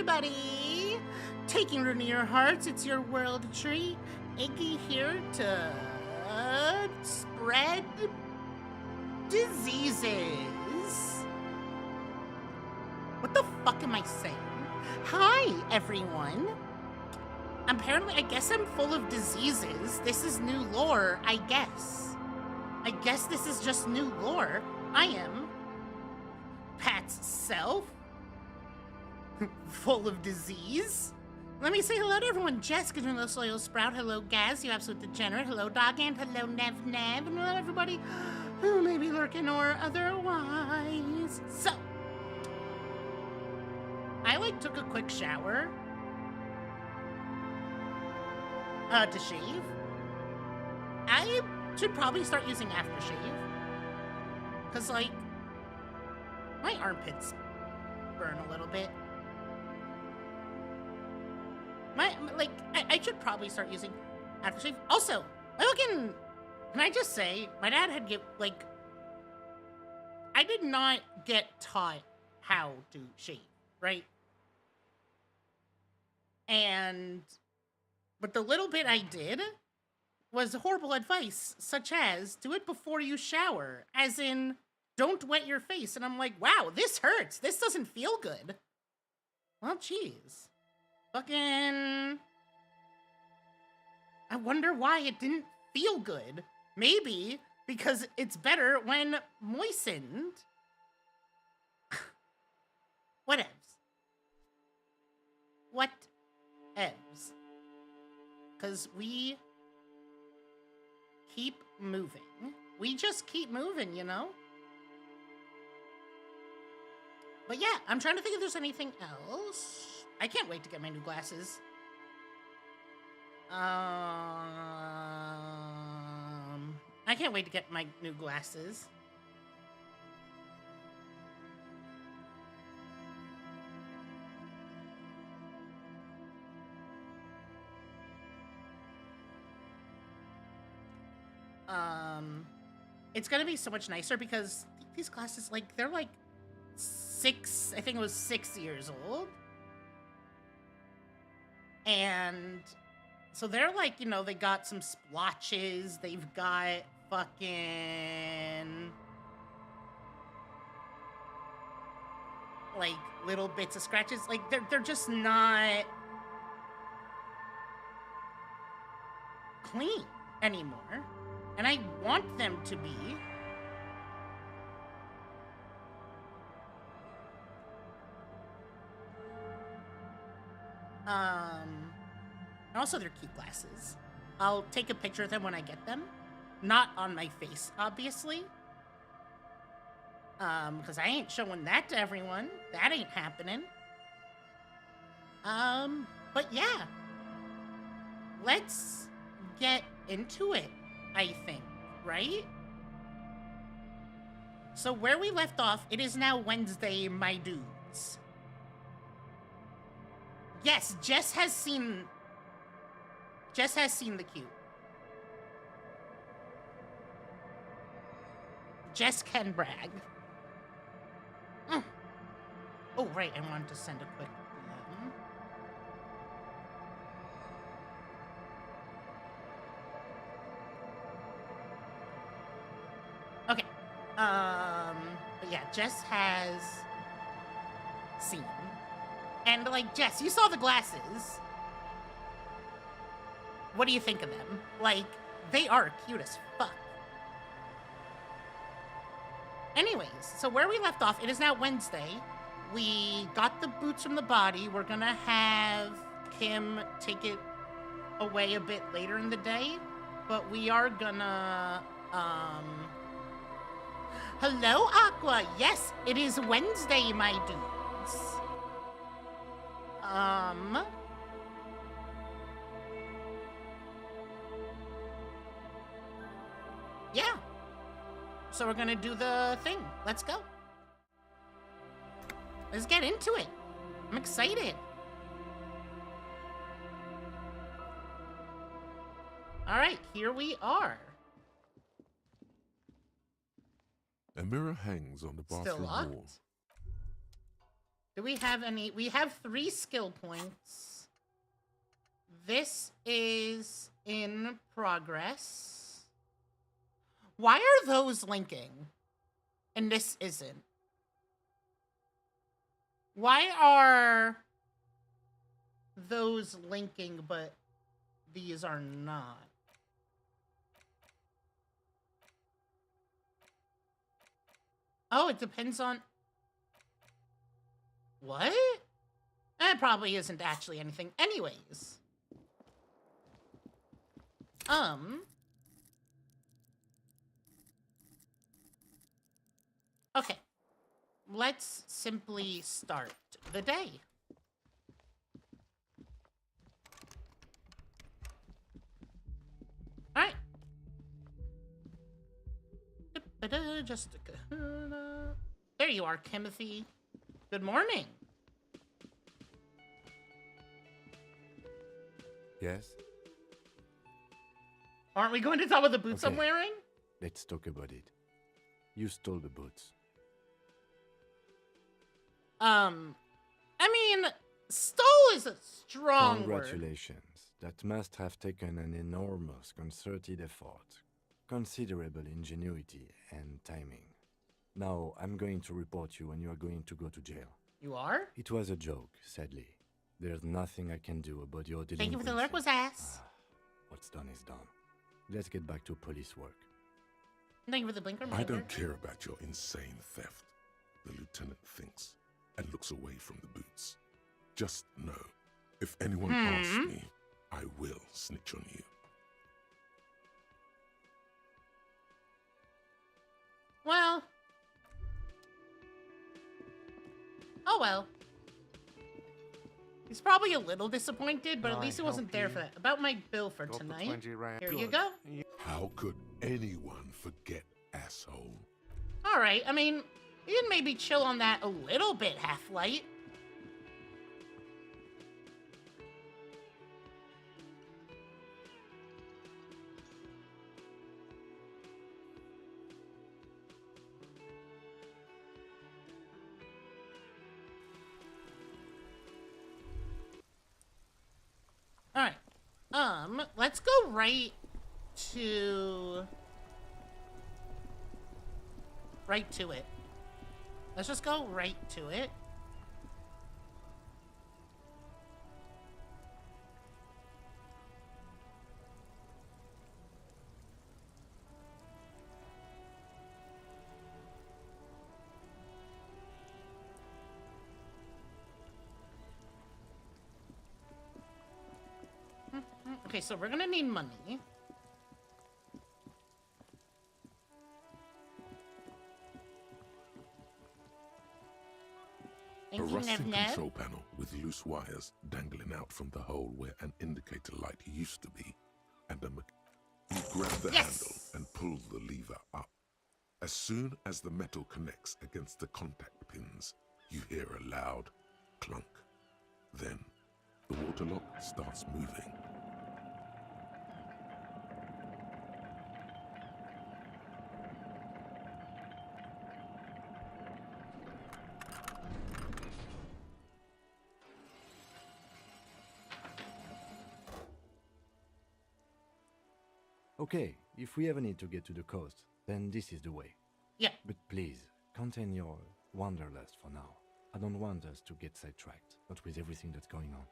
everybody! Taking root in your hearts, it's your world tree. Iggy here to spread diseases. What the fuck am I saying? Hi, everyone. Apparently, I guess I'm full of diseases. This is new lore, I guess. I guess this is just new lore. I am Pat's self. Full of disease. Let me say hello to everyone. Jessica, hello Soil Sprout, hello Gaz, you absolute degenerate, hello Dog and hello Nev Nev, and hello everybody who may be lurking or otherwise. So, I took a quick shower to shave. I should probably start using aftershave. Cause my armpits burn a little bit. I should probably start using aftershave. Also, can I just say, my dad had I did not get taught how to shave, right? But the little bit I did was horrible advice, such as, do it before you shower, as in, don't wet your face. And I'm like, wow, this hurts. This doesn't feel good. Well, geez. Fucking... I wonder why it didn't feel good. Maybe because it's better when moistened. Whatevs. Whatevs. Because we keep moving. We just keep moving, you know? But yeah, I'm trying to think if there's anything else. I can't wait to get my new glasses. I can't wait to get my new glasses. It's gonna be so much nicer because these glasses, they're I think it was 6 years old. And so they're they got some splotches, they've got fucking little bits of scratches. They're just not clean anymore. And I want them to be. And also they're cute glasses. I'll take a picture of them when I get them. Not on my face, obviously. Because I ain't showing that to everyone. That ain't happening. But yeah. Let's get into it, I think, right? So where we left off, it is now Wednesday, my dudes. Yes, Jess has seen the cute. Jess can brag. Oh, right, I wanted to send a quick DM. Okay. But yeah, Jess has seen. And Jess, you saw the glasses. What do you think of them? They are cute as fuck. Anyways, so where we left off, it is now Wednesday. We got the boots from the body. We're gonna have Kim take it away a bit later in the day. But we are gonna, Hello, Aqua! Yes, it is Wednesday, my dudes. Yeah. So we're gonna do the thing. Let's go. Let's get into it. I'm excited. All right, here we are. A mirror hangs on the bathroom wall. Do we have any? We have 3 skill points. This is in progress. Why are those linking? And this isn't? Why are those linking, but these are not? Oh, it depends on... What? It probably isn't actually anything. Anyways. Okay. Let's simply start the day. All right. Just there you are, Timothy. Good morning. Yes? Aren't we going to talk about the boots I'm Okay. wearing? Let's talk about it. You stole the boots. I mean, stole is a strong word. Congratulations. That must have taken an enormous concerted effort, considerable ingenuity, and timing. Now, I'm going to report you and you are going to go to jail. You are? It was a joke, sadly. There's nothing I can do about your delinquency. Thank you for the alert, was ass. What's done is done. Let's get back to police work. Thank you for the blinker. I don't care about your insane theft, the lieutenant thinks, and looks away from the boots. Just know, if anyone asks me, I will snitch on you. Well. Oh well. He's probably a little disappointed, but at least he wasn't there for that. About my bill for tonight. Here you go. How could anyone forget, asshole? All right. I mean, you can maybe chill on that a little bit, Half-Light. All right. Let's go right to it. Let's just go right to it. Okay, so we're gonna need money. A rusting control panel with loose wires dangling out from the hole where an indicator light used to be, and you grab the handle and pull the lever up. As soon as the metal connects against the contact pins, you hear a loud clunk. Then, the water lock starts moving. Okay, if we ever need to get to the coast, then this is the way. Yeah. But please, contain your wanderlust for now. I don't want us to get sidetracked, not with everything that's going on.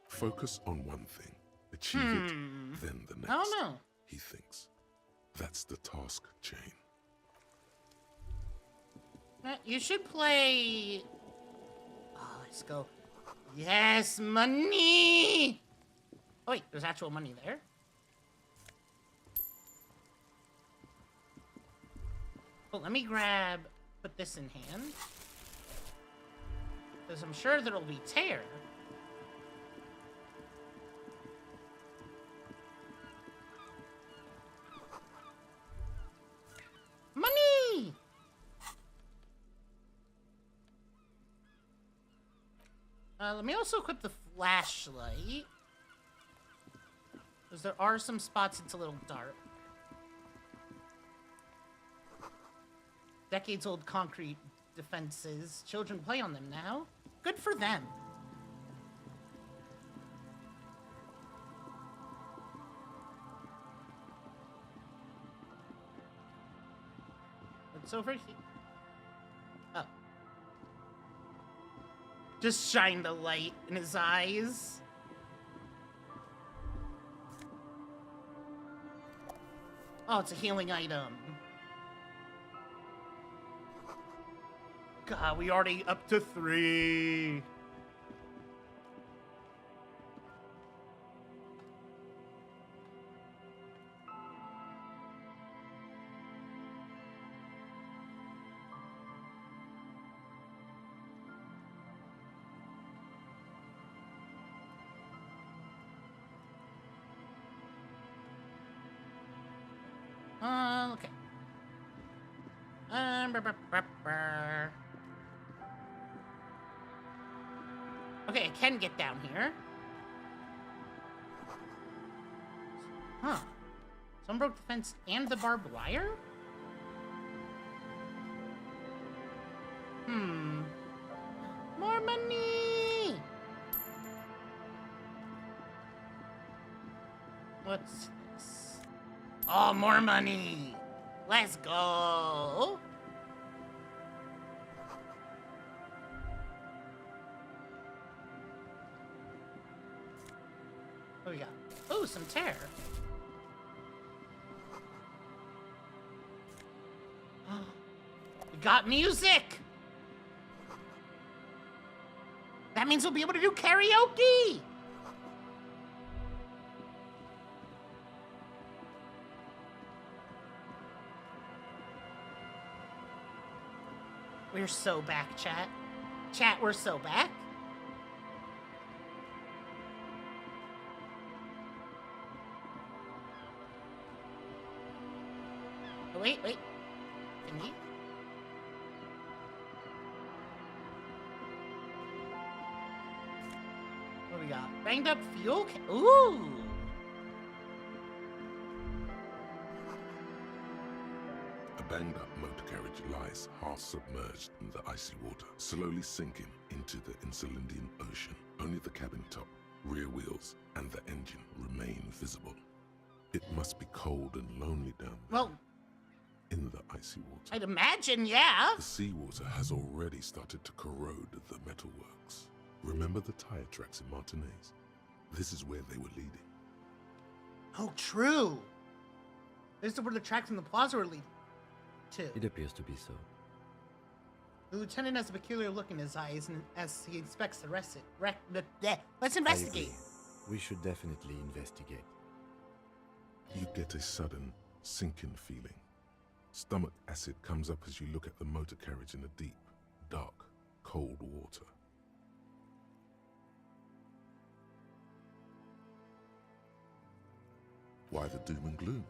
Focus on one thing. Achieve it, then the next. I don't know. He thinks. That's the task chain. You should play... Oh, let's go. Yes, money! Oh, wait, there's actual money there. Well, let me put this in hand. Because I'm sure there'll be tear. Money! Let me also equip the flashlight. Because there are some spots it's a little dark. Decades-old concrete defenses. Children play on them now. Good for them. What's over here? Oh. Just shine the light in his eyes. Oh, it's a healing item. God, we already up to 3. Okay. Okay, I can get down here. Huh. Someone broke the fence and the barbed wire? More money! What's this? Oh, more money! Let's go! What we got? Oh, some tear. We got music! That means we'll be able to do karaoke! We're so back, chat. Chat, we're so back. Oh, wait. Thingy. What do we got? Banged up fuel Ooh! A banged up motor carriage lies half submerged in the icy water, slowly sinking into the Insulindian Ocean. Only the cabin top, rear wheels, and the engine remain visible. It must be cold and lonely down there. Well, in the icy water. I'd imagine, yeah. The seawater has already started to corrode the metalworks. Remember the tire tracks in Martinez? This is where they were leading. Oh, true. This is where the tracks in the plaza were leading to. It appears to be so. The lieutenant has a peculiar look in his eyes as he inspects the rest. Let's investigate. We should definitely investigate. You get a sudden, sinking feeling. Stomach acid comes up as you look at the motor carriage in the deep, dark, cold water. Why the doom and gloom?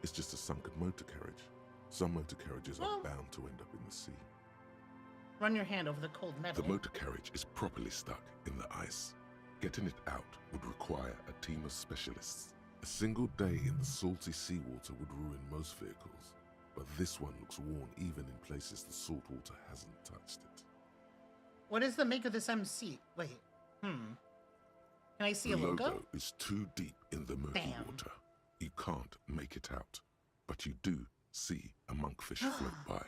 It's just a sunken motor carriage. Some motor carriages are bound to end up in the sea. Run your hand over the cold metal. The motor carriage is properly stuck in the ice. Getting it out would require a team of specialists. A single day in the salty seawater would ruin most vehicles, but this one looks worn even in places the salt water hasn't touched it. What is the make of this MC? Wait, Can I see a logo? The logo is too deep in the murky water. You can't make it out, but you do see a monkfish float by.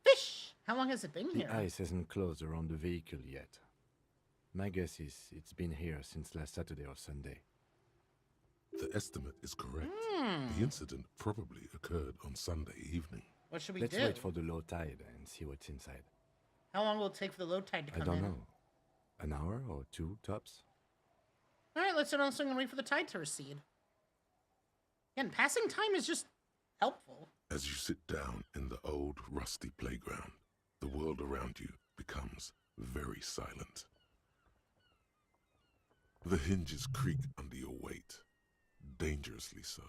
Fish! How long has it been here? The ice hasn't closed around the vehicle yet. My guess is it's been here since last Saturday or Sunday. The estimate is correct. The incident probably occurred on Sunday evening. What should we Let's do? wait for the low tide and see what's inside. How long will it take for the low tide to come in? I don't know. An hour or two, tops? Alright, let's sit on swing and wait for the tide to recede. Again, passing time is just helpful. As you sit down in the old, rusty playground, the world around you becomes very silent. The hinges creak under your weight, dangerously so.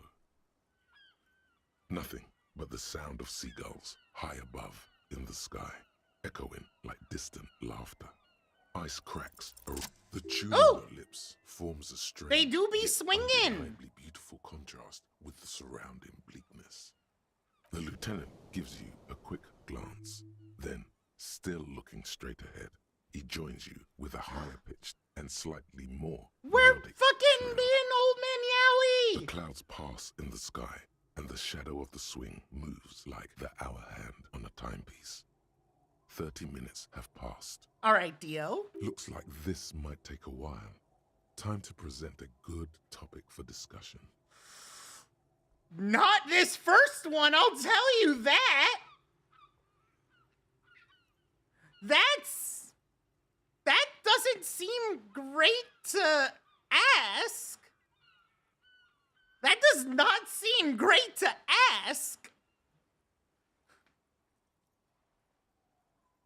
Nothing but the sound of seagulls high above in the sky, echoing like distant laughter. Ice cracks The chewing Oh! your lips forms a strange, They do be yet swinging. undeniably beautiful contrast with the surrounding bleakness. The lieutenant gives you a quick glance, then, still looking straight ahead, he joins you with a higher-pitched and slightly more We're melodic fucking thrill. being Old Man Yowie! The clouds pass in the sky, and the shadow of the swing moves like the hour hand on a timepiece. 30 minutes have passed. All right, Dio. Looks like this might take a while. Time to present a good topic for discussion. Not this first one, I'll tell you that. That doesn't seem great to ask. That does not seem great to ask.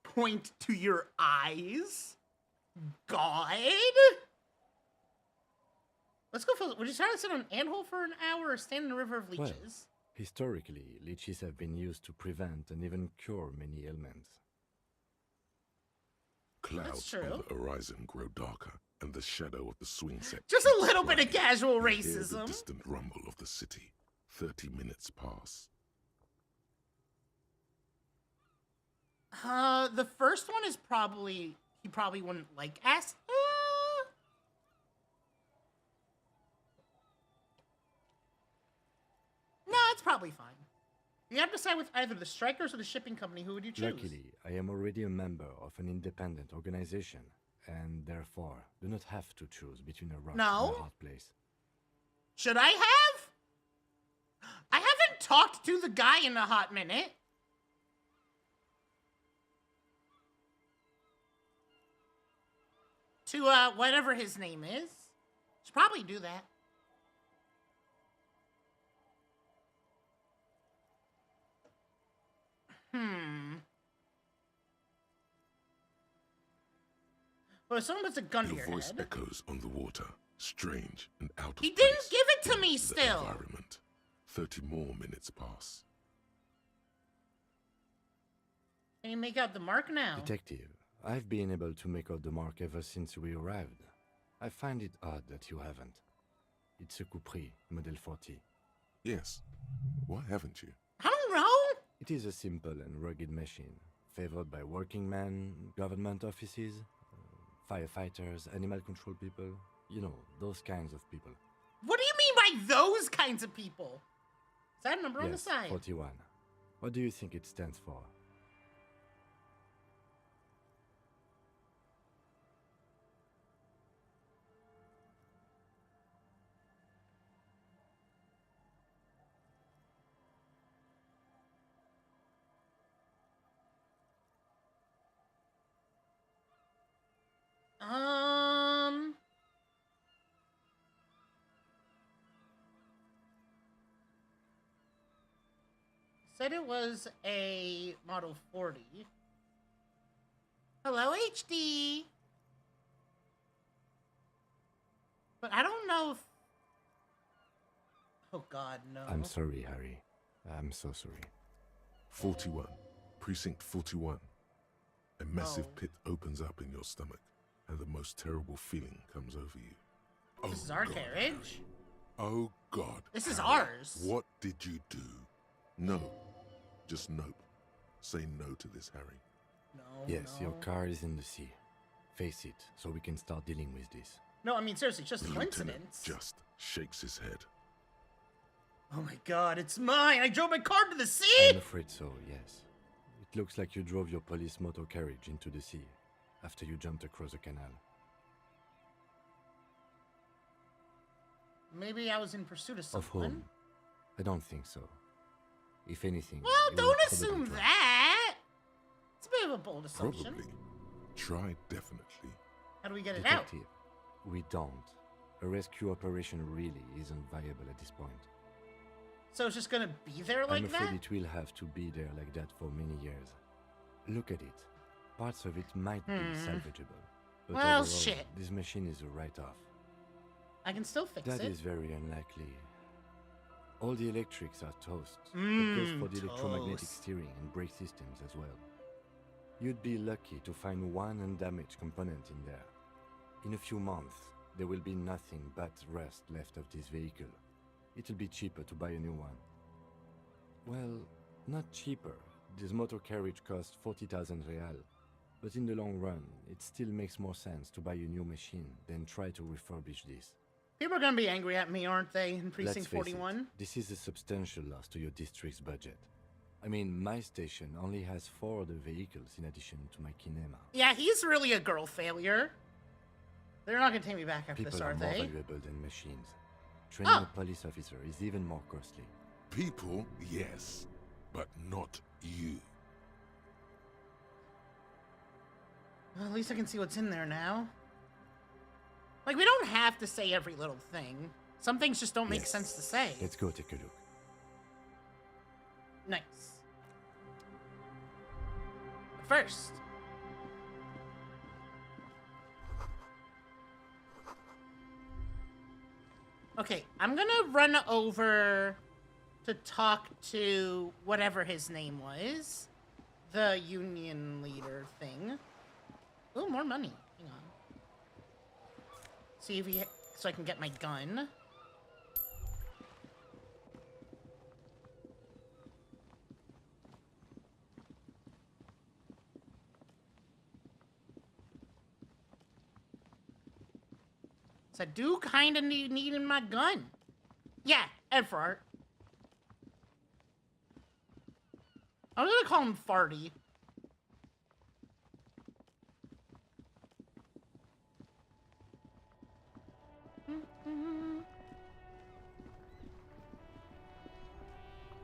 Point to your eyes. God. Let's go. Would you try to sit on an anthill for an hour or stand in a river of leeches? Well, historically, leeches have been used to prevent and even cure many ailments. Clouds on the horizon grow darker, and the shadow of the swing set. Just a little bit of rises. casual You hear racism. the distant rumble of the city. 30 minutes pass. The first one is probably, he probably wouldn't like ask. No, it's probably fine. You have to decide with either the strikers or the shipping company. Who would you choose? Luckily, I am already a member of an independent organization, and therefore do not have to choose between a rock and a hard place. Should I have? I haven't talked to the guy in a hot minute. To, whatever his name is. Should probably do that. Well, if someone puts a gun to Your your voice head... echoes on the water, strange and out of He place. didn't give it to in me the still. Environment. 30 more minutes pass. Can you make out the mark now? Detective, I've been able to make out the mark ever since we arrived. I find it odd that you haven't. It's a Capri, Model 40. Yes. Why haven't you? I don't know. It is a simple and rugged machine, favored by working men, government offices, firefighters, animal control people. You know, those kinds of people. What do you mean by those kinds of people? Is that a number on the Yes, side? 41. What do you think it stands for? Said it was a Model 40. Hello, HD. But I don't know if... Oh, God, no. I'm sorry, Harry. I'm so sorry. 41. Precinct 41. A massive pit opens up in your stomach, and the most terrible feeling comes over you. This is our carriage. Harry. Oh, God. This is Harry, ours. What did you do? No. Just nope. Say no to this, Harry. No, Yes, no. your car is in the sea. Face it, so we can start dealing with this. No, I mean, seriously, just a The lieutenant coincidence. just shakes his head. Oh, my God, it's mine. I drove my car to the I'm sea. afraid so, yes. It looks like you drove your police motor carriage into the sea after you jumped across a canal. Maybe I was in pursuit of someone. Of whom? I don't think so. If anything... Well, you don't will assume probably drive. that. It's a bit of a bold assumption. Probably. Try definitely. How do we get it out? Detective, we don't. A rescue operation really isn't viable at this point. So it's just gonna be there I'm like afraid that? it will have to be there like that for many years. Look at it. Parts of it might be salvageable. But Well, overall, shit. this machine is a write-off. I can still fix That it. is very unlikely. All the electrics are toast. It goes for the electromagnetic Toast. steering and brake systems as well. You'd be lucky to find one undamaged component in there. In a few months, there will be nothing but rust left of this vehicle. It'll be cheaper to buy a new one. Well, not cheaper. This motor carriage costs 40,000 real. But in the long run, it still makes more sense to buy a new machine than try to refurbish this. People are gonna be angry at me, aren't they, in Precinct Let's face 41? it, this is a substantial loss to your district's budget. I mean, my station only has 4 other vehicles in addition to my kinema. Yeah, he's really a girl failure. They're not gonna take me back after People this, are are more they? valuable than machines. Training a police officer is even more costly. People, yes, but not you. Well, at least I can see what's in there now. Like, we don't have to say every little thing. Some things just don't make Yes. sense to say. Let's go take a look. Nice. First, okay, I'm gonna run over to talk to whatever his name was, the union leader thing. Ooh, more money. Hang on. See if he, so I can get my gun. So I do kind of need my gun. Yeah, Everard. I'm gonna call him Farty.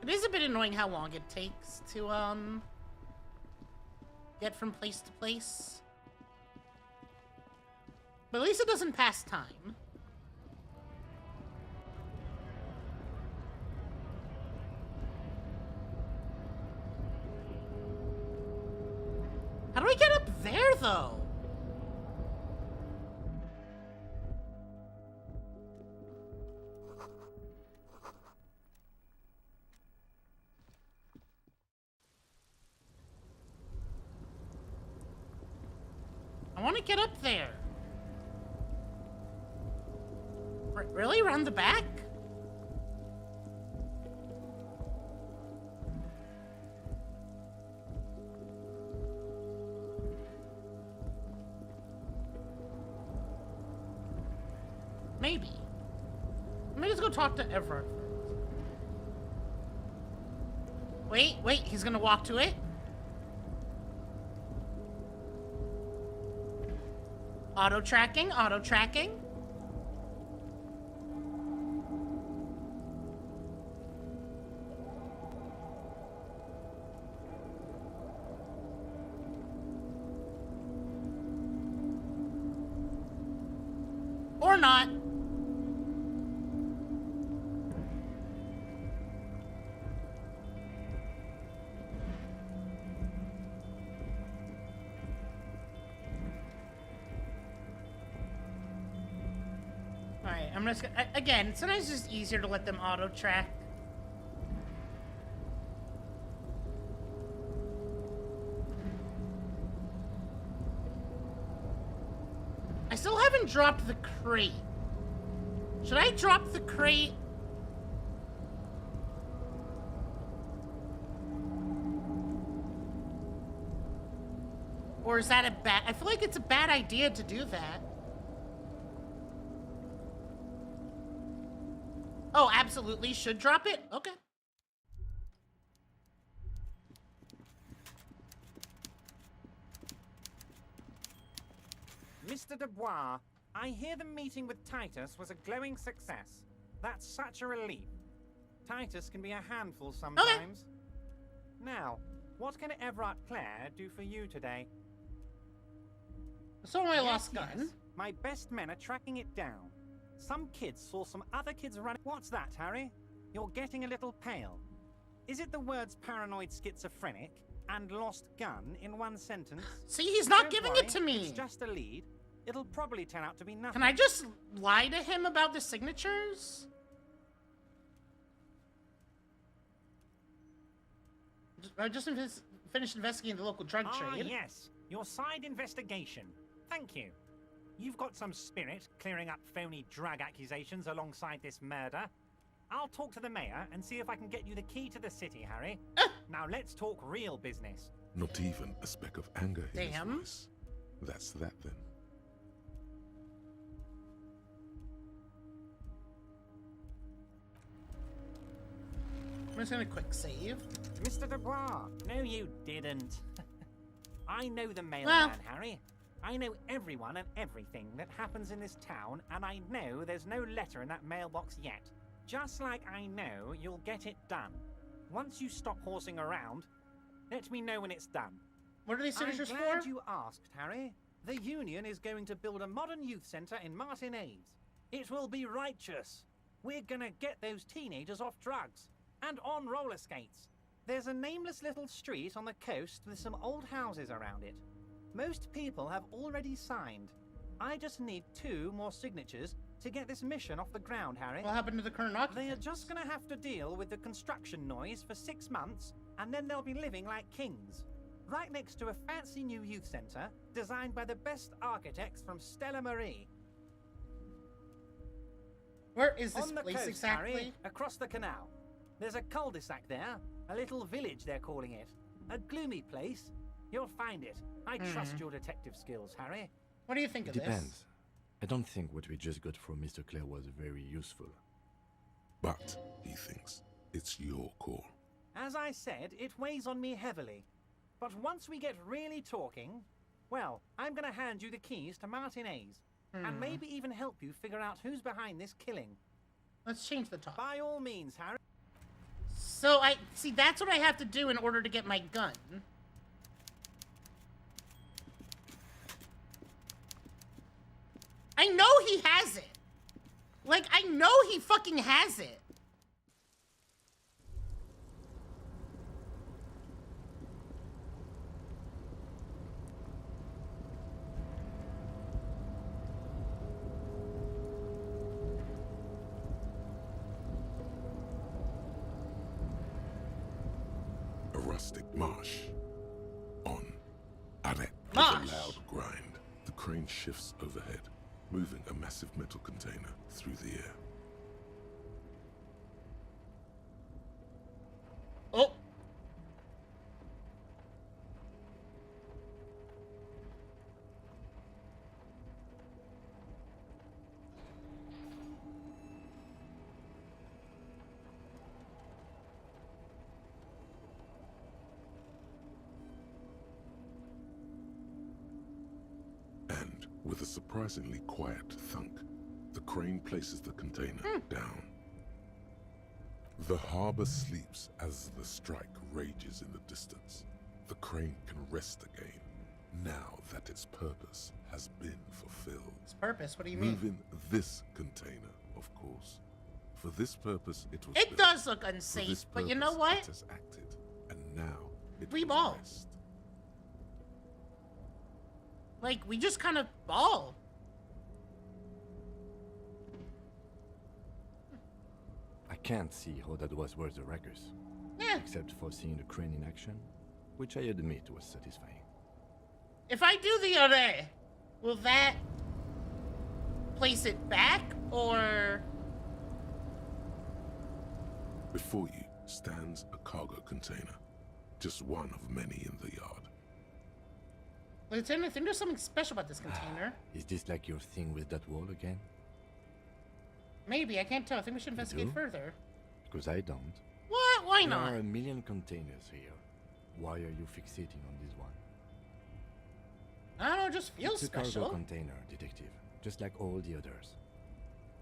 It is a bit annoying how long it takes to, get from place to place. But at least it doesn't pass time. How do I get up there, though? I want to get up there. Really? Around the back? Maybe. Let me just go talk to Everard first. Wait, he's gonna walk to it? Auto-tracking, auto-tracking. Or not. Alright, I'm just gonna, again, sometimes it's just easier to let them auto-track. I still haven't dropped the crate. Should I drop the crate? Or is that a bad... I feel like it's a bad idea to do that. Oh, absolutely. Should drop it? Okay. Mr. Dubois, I hear the meeting with Titus was a glowing success. That's such a relief. Titus can be a handful sometimes. Now, what can Everard Clare do for you today? So my lost gun. My best men are tracking it down. Some kids saw some other kids running. What's that, Harry? You're getting a little pale. Is it the words paranoid schizophrenic and lost gun in one sentence? See, he's not Don't giving worry, it to me. It's just a lead. It'll probably turn out to be nothing. Can I just lie to him about the signatures? I just finished investigating the local drug trade. Ah, yes. Your side investigation. Thank you. you've got some spirit clearing up phony drug accusations alongside this murder. I'll talk to the mayor and see if I can get you the key to the city, Harry. Now let's talk real business. Not even a speck of anger in his Damn. voice. That's that then. I'm just gonna quick save. Mr. Dubois, no you didn't. I know the mailman, Harry. I know everyone and everything that happens in this town, and I know there's no letter in that mailbox yet. Just like I know you'll get it done. Once you stop horsing around, let me know when it's done. What are these signatures I'm glad for? you asked, Harry. The Union is going to build a modern youth centre in Martinez. It will be righteous. We're gonna get those teenagers off drugs and on roller skates. There's a nameless little street on the coast with some old houses around it. Most people have already signed. I just need 2 more signatures to get this mission off the ground, Harry. What happened to the current occupants? They are just gonna have to deal with the construction noise for 6 months, and then they'll be living like kings. Right next to a fancy new youth centre designed by the best architects from Stella Marie. Where is this On the place coast, exactly? Harry, across the canal. There's a cul-de-sac there, a little village they're calling it. A gloomy place. You'll find it. I trust your detective skills, Harry. What do you think It of depends. this? I don't think what we just got from Mr. Clare was very useful. But, he thinks, it's your call. As I said, it weighs on me heavily. But once we get really talking, well, I'm gonna hand you the keys to Martinez. And maybe even help you figure out who's behind this killing. Let's change the top. By all means, Harry. So I see that's what I have to do in order to get my gun. I know he has it. Like, I know he fucking has it. A rustic marsh. On. Arrête. With Marsh. a loud grind, the crane shifts overhead, moving a massive metal container through the air. Oh. And, with a surprisingly quiet thunk, the crane places the container down. The harbor sleeps as the strike rages in the distance. The crane can rest again, now that its purpose has been fulfilled. Its purpose? What do you mean? Moving this container, of course. For this purpose, it was It built. does look For unsafe, this but you know purpose, what? It has acted, and now it We will ball. rest. Like, we just kind of ball. I can't see how that was worth the wreckers, Yeah. except for seeing the crane in action, which I admit was satisfying. If I do the array, will that place it back, or... Before you stands a cargo container, just one of many in the yard. Lieutenant, I think there's something special about this container. Is this like your thing with that wall again? Maybe, I can't tell. I think we should investigate do? further. Because I don't. What? Why There not? are a million containers here. Why are you fixating on this one? I don't know, it just feels It's a cargo special. container, detective, just like all the others.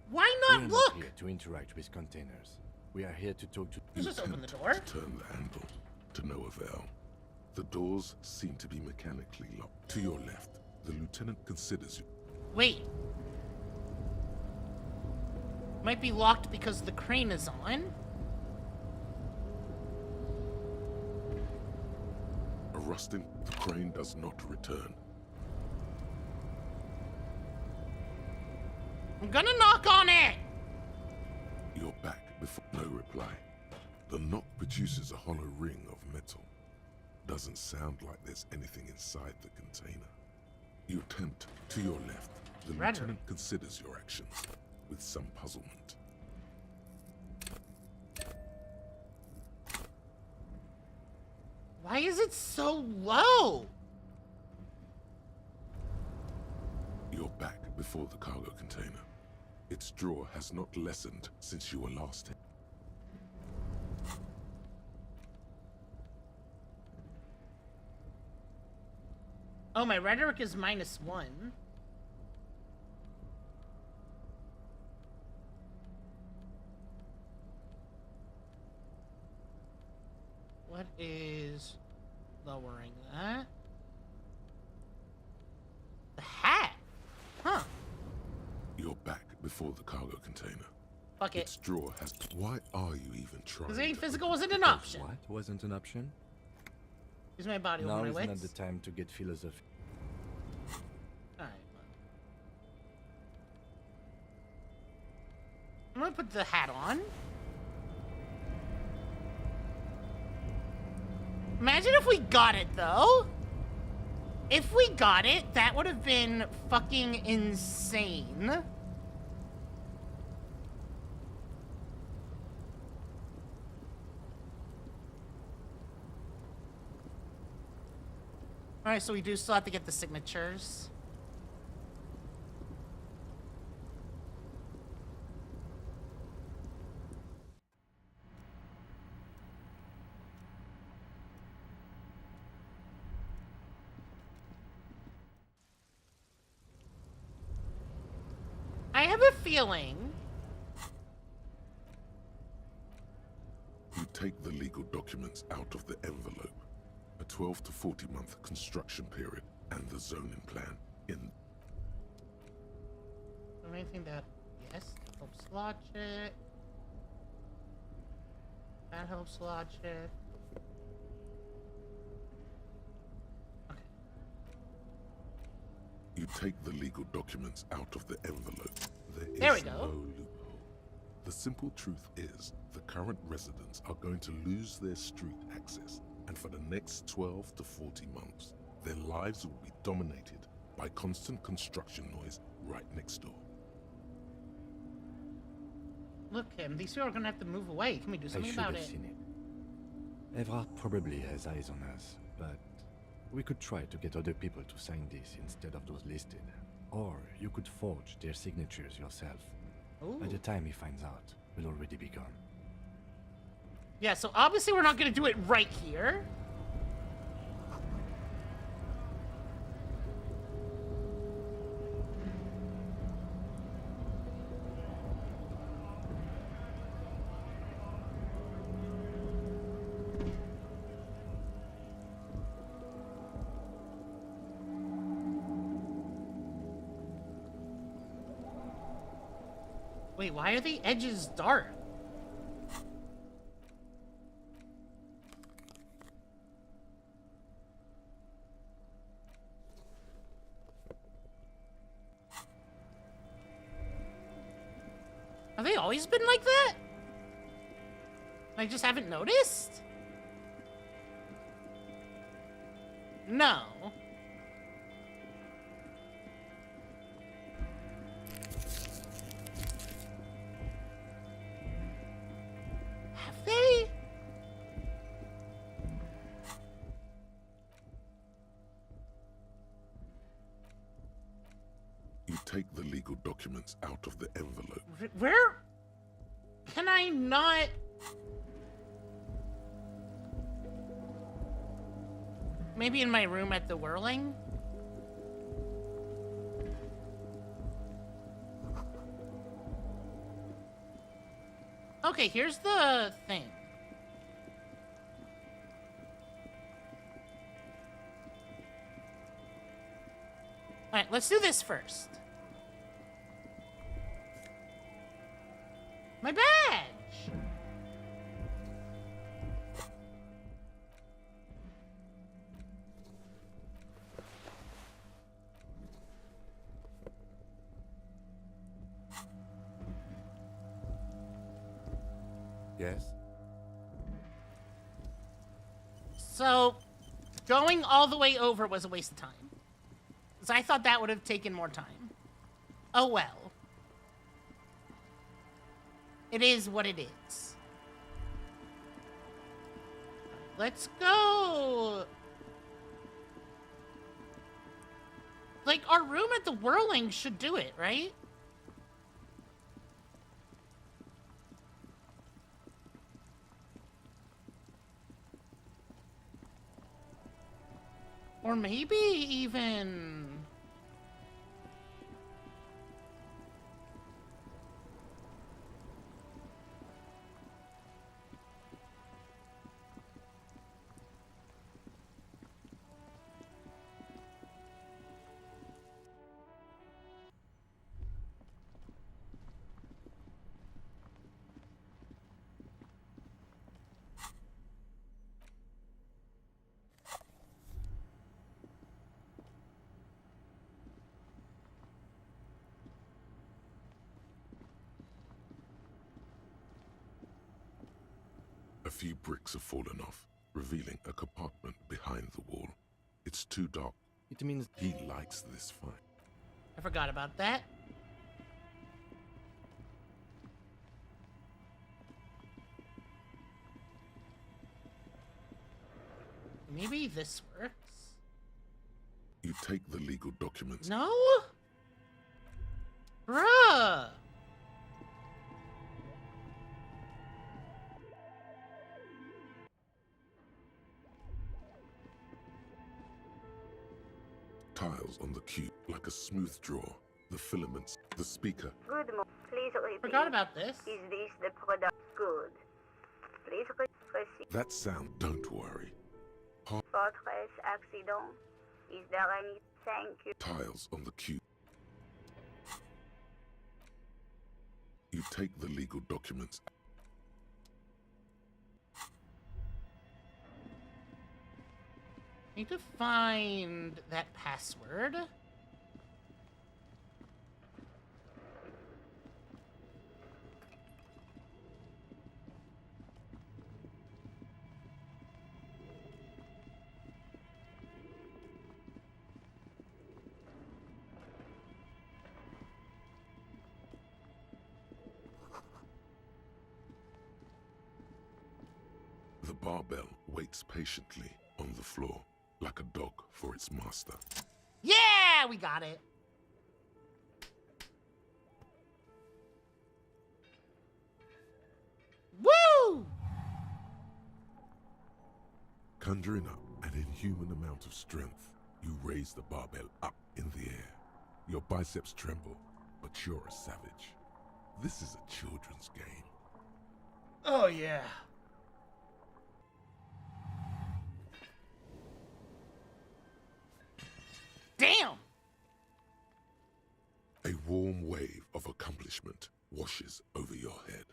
Why We not are look? not here to interact with containers. We are here to talk to... Let's just open the door. To turn the handle, to no avail. The doors seem to be mechanically locked. To your left, the lieutenant considers you. Wait. Might be locked because the crane is on? Arresting, the crane does not return. I'm gonna knock on it! You're back before no reply. The knock produces a hollow ring of metal. Doesn't sound like there's anything inside the container. You attempt, to your left, The lieutenant considers your actions with some puzzlement. Why is it so low? You're back before the cargo container. Its draw has not lessened since you were last here. Oh, my rhetoric is -1. What is lowering that? The hat? Huh. You're back before the cargo container. Fuck it. Its draw has... Why are you even trying? Because to physical open wasn't an it? option. What wasn't an option? Use my body over Now my is wits. not the time to get philosophical. Alright. I'm gonna put the hat on. Imagine if we got it, though. If we got it, that would have been fucking insane. Alright, so we do still have to get the signatures. I have a feeling. You take the legal documents out of the envelope. A 12 to 40 month construction period and the zoning plan in. Anything that, yes, helps logic. That helps logic. Okay. You take the legal documents out of the envelope. There we is go. no loophole. The simple truth is, the current residents are going to lose their street access, and for the next 12 to 40 months, their lives will be dominated by constant construction noise right next door. Look, Kim, these people are gonna have to move away. Can we do I something should about have it? seen it. Evrard probably has eyes on us, but we could try to get other people to sign this instead of those listed. Or you could forge their signatures yourself. Ooh. By the time he finds out, we'll already be gone. Yeah, so obviously we're not gonna do it right here. Wait, why are the edges dark? Have they always been like that? I just haven't noticed? No. Have they? You take the legal documents out of the envelope. Where can I not? Maybe in my room at the Whirling? Okay, here's the thing. Alright, let's do this first. My badge! Yes? So, going all the way over was a waste of time. Because I thought that would have taken more time. Oh well. It is what it is. Let's go. Like, our room at the Whirling should do it, right? Or maybe even... A few bricks have fallen off, revealing a compartment behind the wall. It's too dark. It means He lights this fire. I forgot about that. Maybe this works? You take the legal documents. No? Bruh! Tiles on the cube, like a smooth draw. The filaments, the speaker. Good morning. Please repeat. Forgot about this. Is this the product? Good. Please proceed. That sound, don't worry. Fortress accident. Is there any? Thank you. Tiles on the cube. You take the legal documents. Need to find that password. The barbell waits patiently on the floor, like a dog for its master. Yeah, we got it. Woo! Conjuring up an inhuman amount of strength, you raise the barbell up in the air. Your biceps tremble, but you're a savage. This is a children's game. Oh, yeah. Damn! A warm wave of accomplishment washes over your head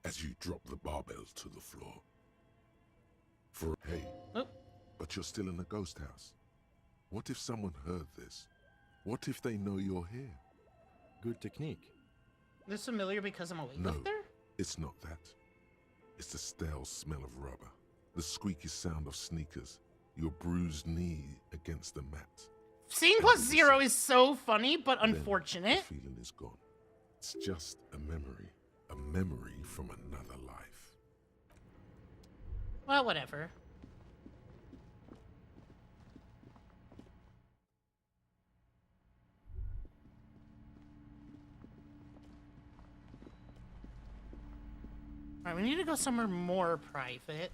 as you drop the barbell to the floor. Hey, Oh. but you're still in a ghost house. What if someone heard this? What if they know you're here? good technique. This familiar because I'm awake No, up there? it's not that. It's the stale smell of rubber, the squeaky sound of sneakers, your bruised knee against the mat. Seeing plus zero is so funny, but Then unfortunate. the feeling is gone. It's just a memory from another life. Well, whatever. Alright, we need to go somewhere more private.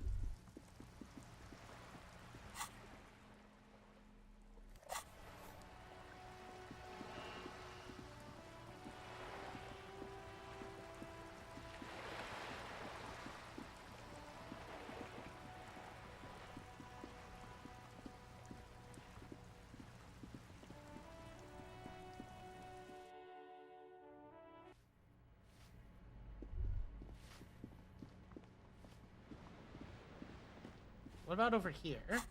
What about over here?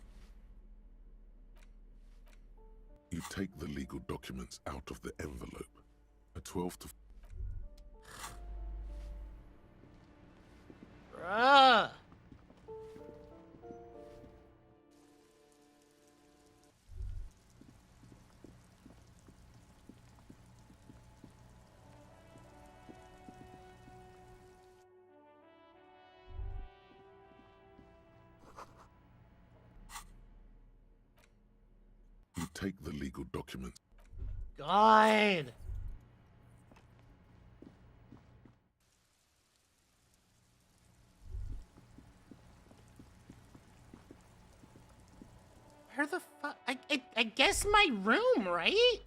You take the legal documents out of the envelope. A 12 to... Bruh. take the legal documents. God. Where the fuck? I guess my room, right?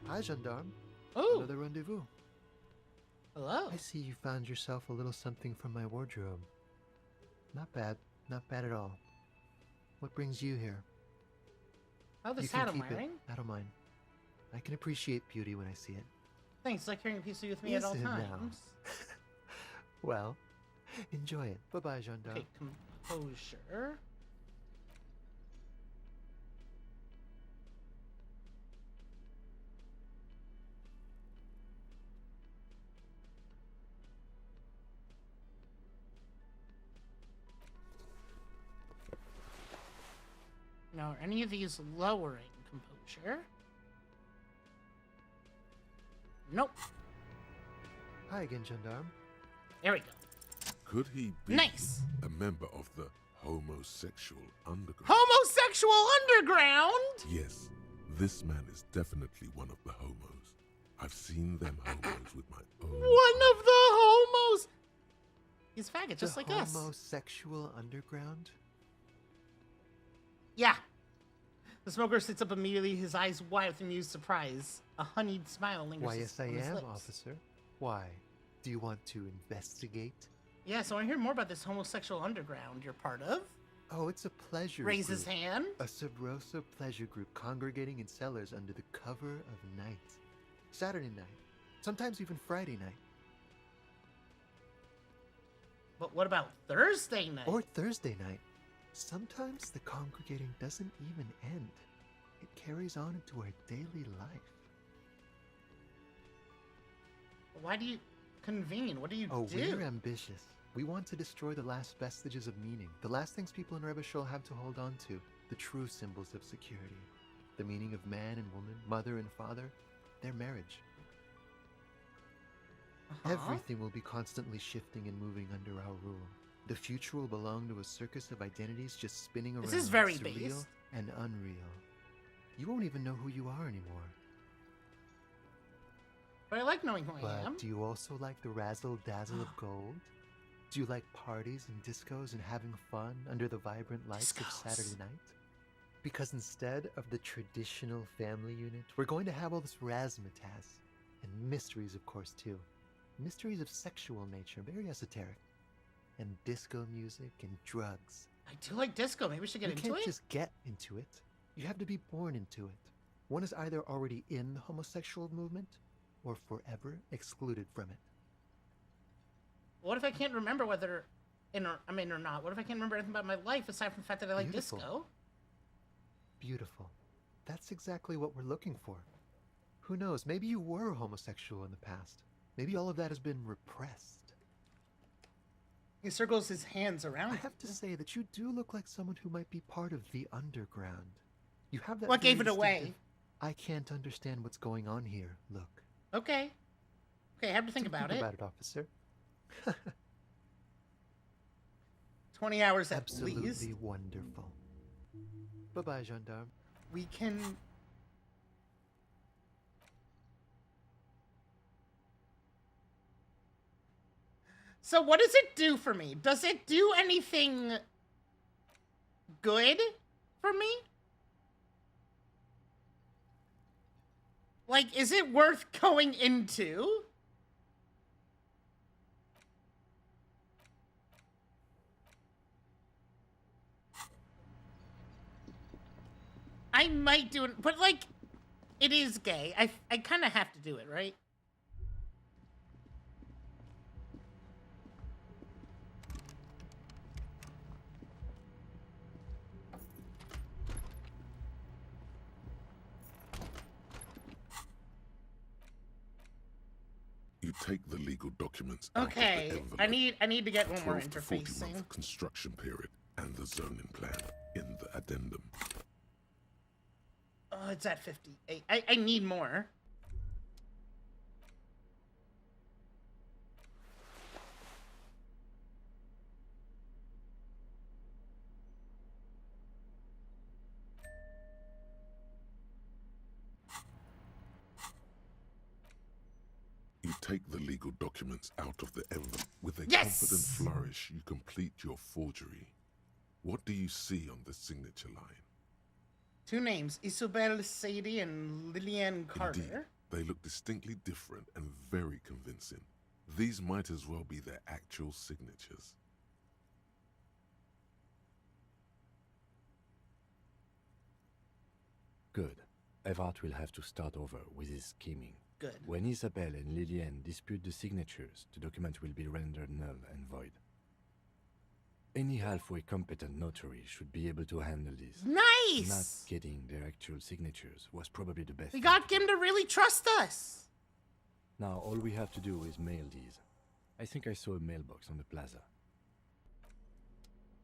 Hi, gendarme. Oh, Another rendezvous. hello. I see you found yourself a little something from my wardrobe. Not bad. Not bad at all. What brings you here? Oh, this you hat can I'm keep wearing. it. I don't mind. I can appreciate beauty when I see it. Thanks. It's like carrying a piece of you with me at all Listen now. times. Well, enjoy it. Bye-bye, gendarme. Okay, composure. Now, are any of these lowering composure? Nope. Hi again, gendarme. There we go. Could he be Nice. a member of the homosexual underground? Homosexual underground? Yes, this man is definitely one of the homos. I've seen them homos with my own One of the homos. He's faggot, just the like us. homosexual underground? Yeah. The smoker sits up immediately, his eyes wide with amused surprise. A honeyed smile lingers Why, yes, I on his am, lips. officer. Why? Do you want to investigate? Yeah, so I want to hear more about this homosexual underground you're part of. Oh, it's a pleasure Raise group. his hand. A sub rosa pleasure group congregating in cellars under the cover of night. Saturday night. Sometimes even Friday night. But what about Thursday night? Or Thursday night. Sometimes the congregating doesn't even end. It carries on into our daily life. Why do you convene? What do you Oh, do? we're ambitious. We want to destroy the last vestiges of meaning, the last things people in Rebishul have to hold on to, the true symbols of security, the meaning of man and woman, mother and father, their marriage. Everything will be constantly shifting and moving under our rule. The future will belong to a circus of identities just spinning around. This is very surreal based. and unreal. You won't even know who you are anymore. But I like knowing who I am. But do you also like the razzle-dazzle of gold? Do you like parties and discos and having fun under the vibrant lights of Discos. Saturday night? Because instead of the traditional family unit, we're going to have all this razzmatazz. And mysteries, of course, too. Mysteries of sexual nature, very esoteric. And disco music and drugs. I do like disco. Maybe we should get You into can't it. just get into it. You have to be born into it. One is either already in the homosexual movement or forever excluded from it. What if I can't remember whether I'm in or not? What if I can't remember anything about my life aside from the fact that I like Beautiful. disco? Beautiful. That's exactly what we're looking for. Who knows? Maybe you were homosexual in the past. Maybe all of that has been repressed. He circles his hands around. I have to say that you do look like someone who might be part of the underground. You have that. What very gave it away? distinctive, I can't understand what's going on here. Look. Okay. Okay, I have to think about it. Think about it, officer. 20 hours at Absolutely least. wonderful. Bye-bye, gendarme. We can... So what does it do for me? Does it do anything good for me? Like, is it worth going into? I might do it, but like, it is gay. I kind of have to do it, right? take the legal documents out of the Okay, envelope. I need to get one more 12 to 40 interfacing. month construction period and the zoning plan in the addendum. Oh, it's at 58. I need more. You take the legal documents out of the envelope. With a Yes! confident flourish, you complete your forgery. What do you see on the signature line? 2 names, Isabel Sadie and Lillian Carter. Indeed, they look distinctly different and very convincing. These might as well be their actual signatures. Good. Everett will have to start over with his scheming. Good. When Isabel and Lillian dispute the signatures, the document will be rendered null and void. Any halfway competent notary should be able to handle this. Nice! Not getting their actual signatures was probably the best We thing got to him to really trust us. Now all we have to do is mail these. I think I saw a mailbox on the plaza.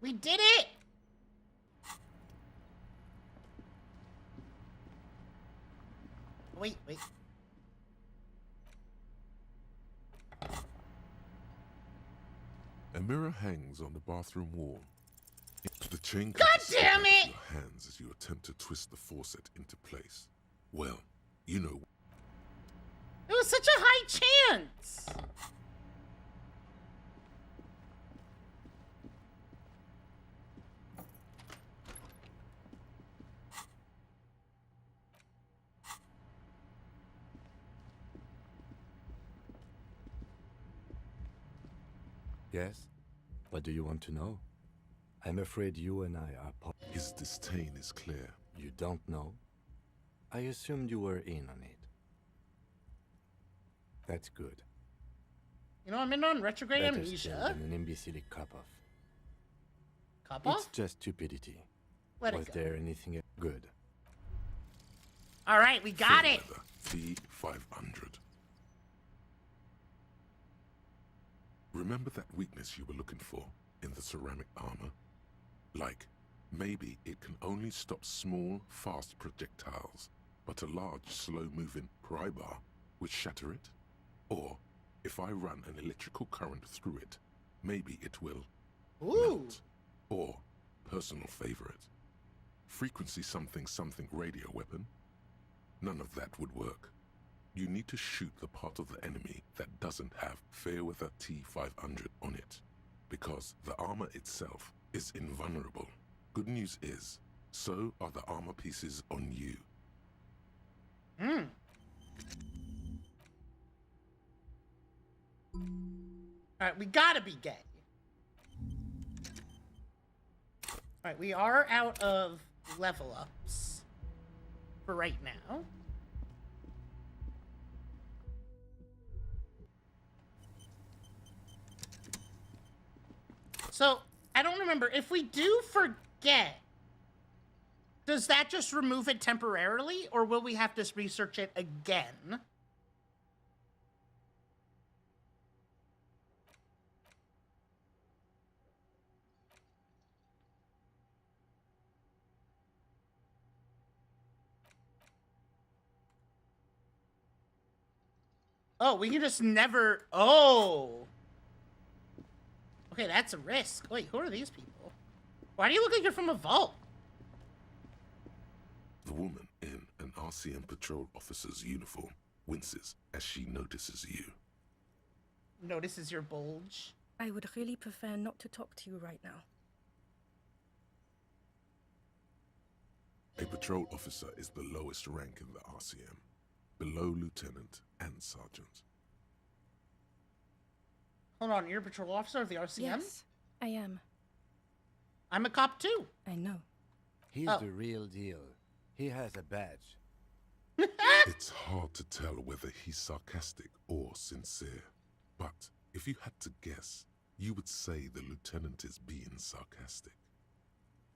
We did it! Wait. A mirror hangs on the bathroom wall. The chain God cutter damn slips out it! of your hands as you attempt to twist the faucet into place. Well, you know. It was such a high chance. Yes? What do you want to know? I'm afraid you and I are His disdain is clear. You don't know? I assumed you were in on it. That's good. You know, I'm in on retrograde Better amnesia. still than an imbecile cop-off. Cop It's off? just stupidity. Let Was it go. there anything good? All right, we got it. Fairweather, T500. Remember that weakness you were looking for in the ceramic armor? Like, maybe it can only stop small, fast projectiles, but a large, slow-moving pry bar would shatter it? Or, if I run an electrical current through it, maybe it will Ooh. melt. Or, personal favorite, frequency something something radio weapon? None of that would work. You need to shoot the part of the enemy that doesn't have Fairweather T500 on it, because the armor itself is invulnerable. Good news is, so are the armor pieces on you. Alright, we gotta be gay. Alright, we are out of level ups for right now. So, I don't remember. If we do forget, does that just remove it temporarily, or will we have to research it again? Oh, we can just never... Oh! Okay, that's a risk. Wait, who are these people? Why do you look like you're from a vault? The woman in an RCM patrol officer's uniform winces as she notices you. Notices your bulge. I would really prefer not to talk to you right now. A patrol officer is the lowest rank in the RCM, below lieutenant and sergeant. Hold on, you're a patrol officer of the RCM? Yes, I am. I'm a cop too. I know. He's Oh. the real deal. He has a badge. It's hard to tell whether he's sarcastic or sincere, but if you had to guess, you would say the lieutenant is being sarcastic.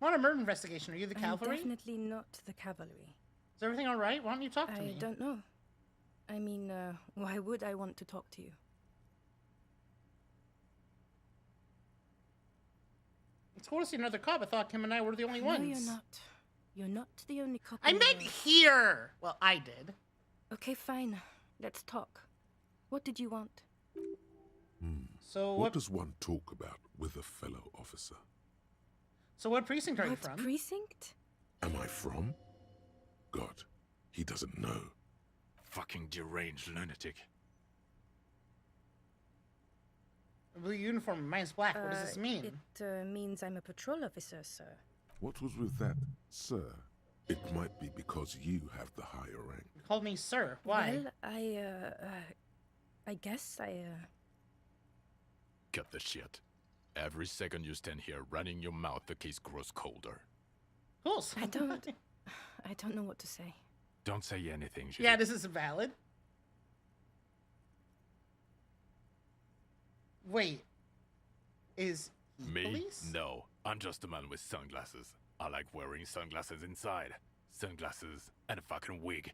I want a murder investigation. Are you the I'm cavalry? definitely not the cavalry. Is everything all right? Why don't you talk to I me? don't know. I mean, why would I want to talk to you? told us you're another cop. I thought Kim and I were the only No, ones. you're not. You're not the only cop. I in the meant world. here. Well, I did. Okay, fine. Let's talk. What did you want? So What does one talk about with a fellow officer? So what precinct are you What from? precinct? Am I from? God, he doesn't know. Fucking deranged lunatic. Blue uniform, mine's black. What does this mean? It means I'm a patrol officer, sir. What was with that, sir? It might be because you have the higher rank. You called me sir. Why? Well, I guess I. Cut the shit. Every second you stand here running your mouth, the case grows colder. Cool. I don't know what to say. Don't say anything, Julie. Yeah, this is valid. Wait. Is he Me? police? No. I'm just a man with sunglasses. I like wearing sunglasses inside. Sunglasses and a fucking wig.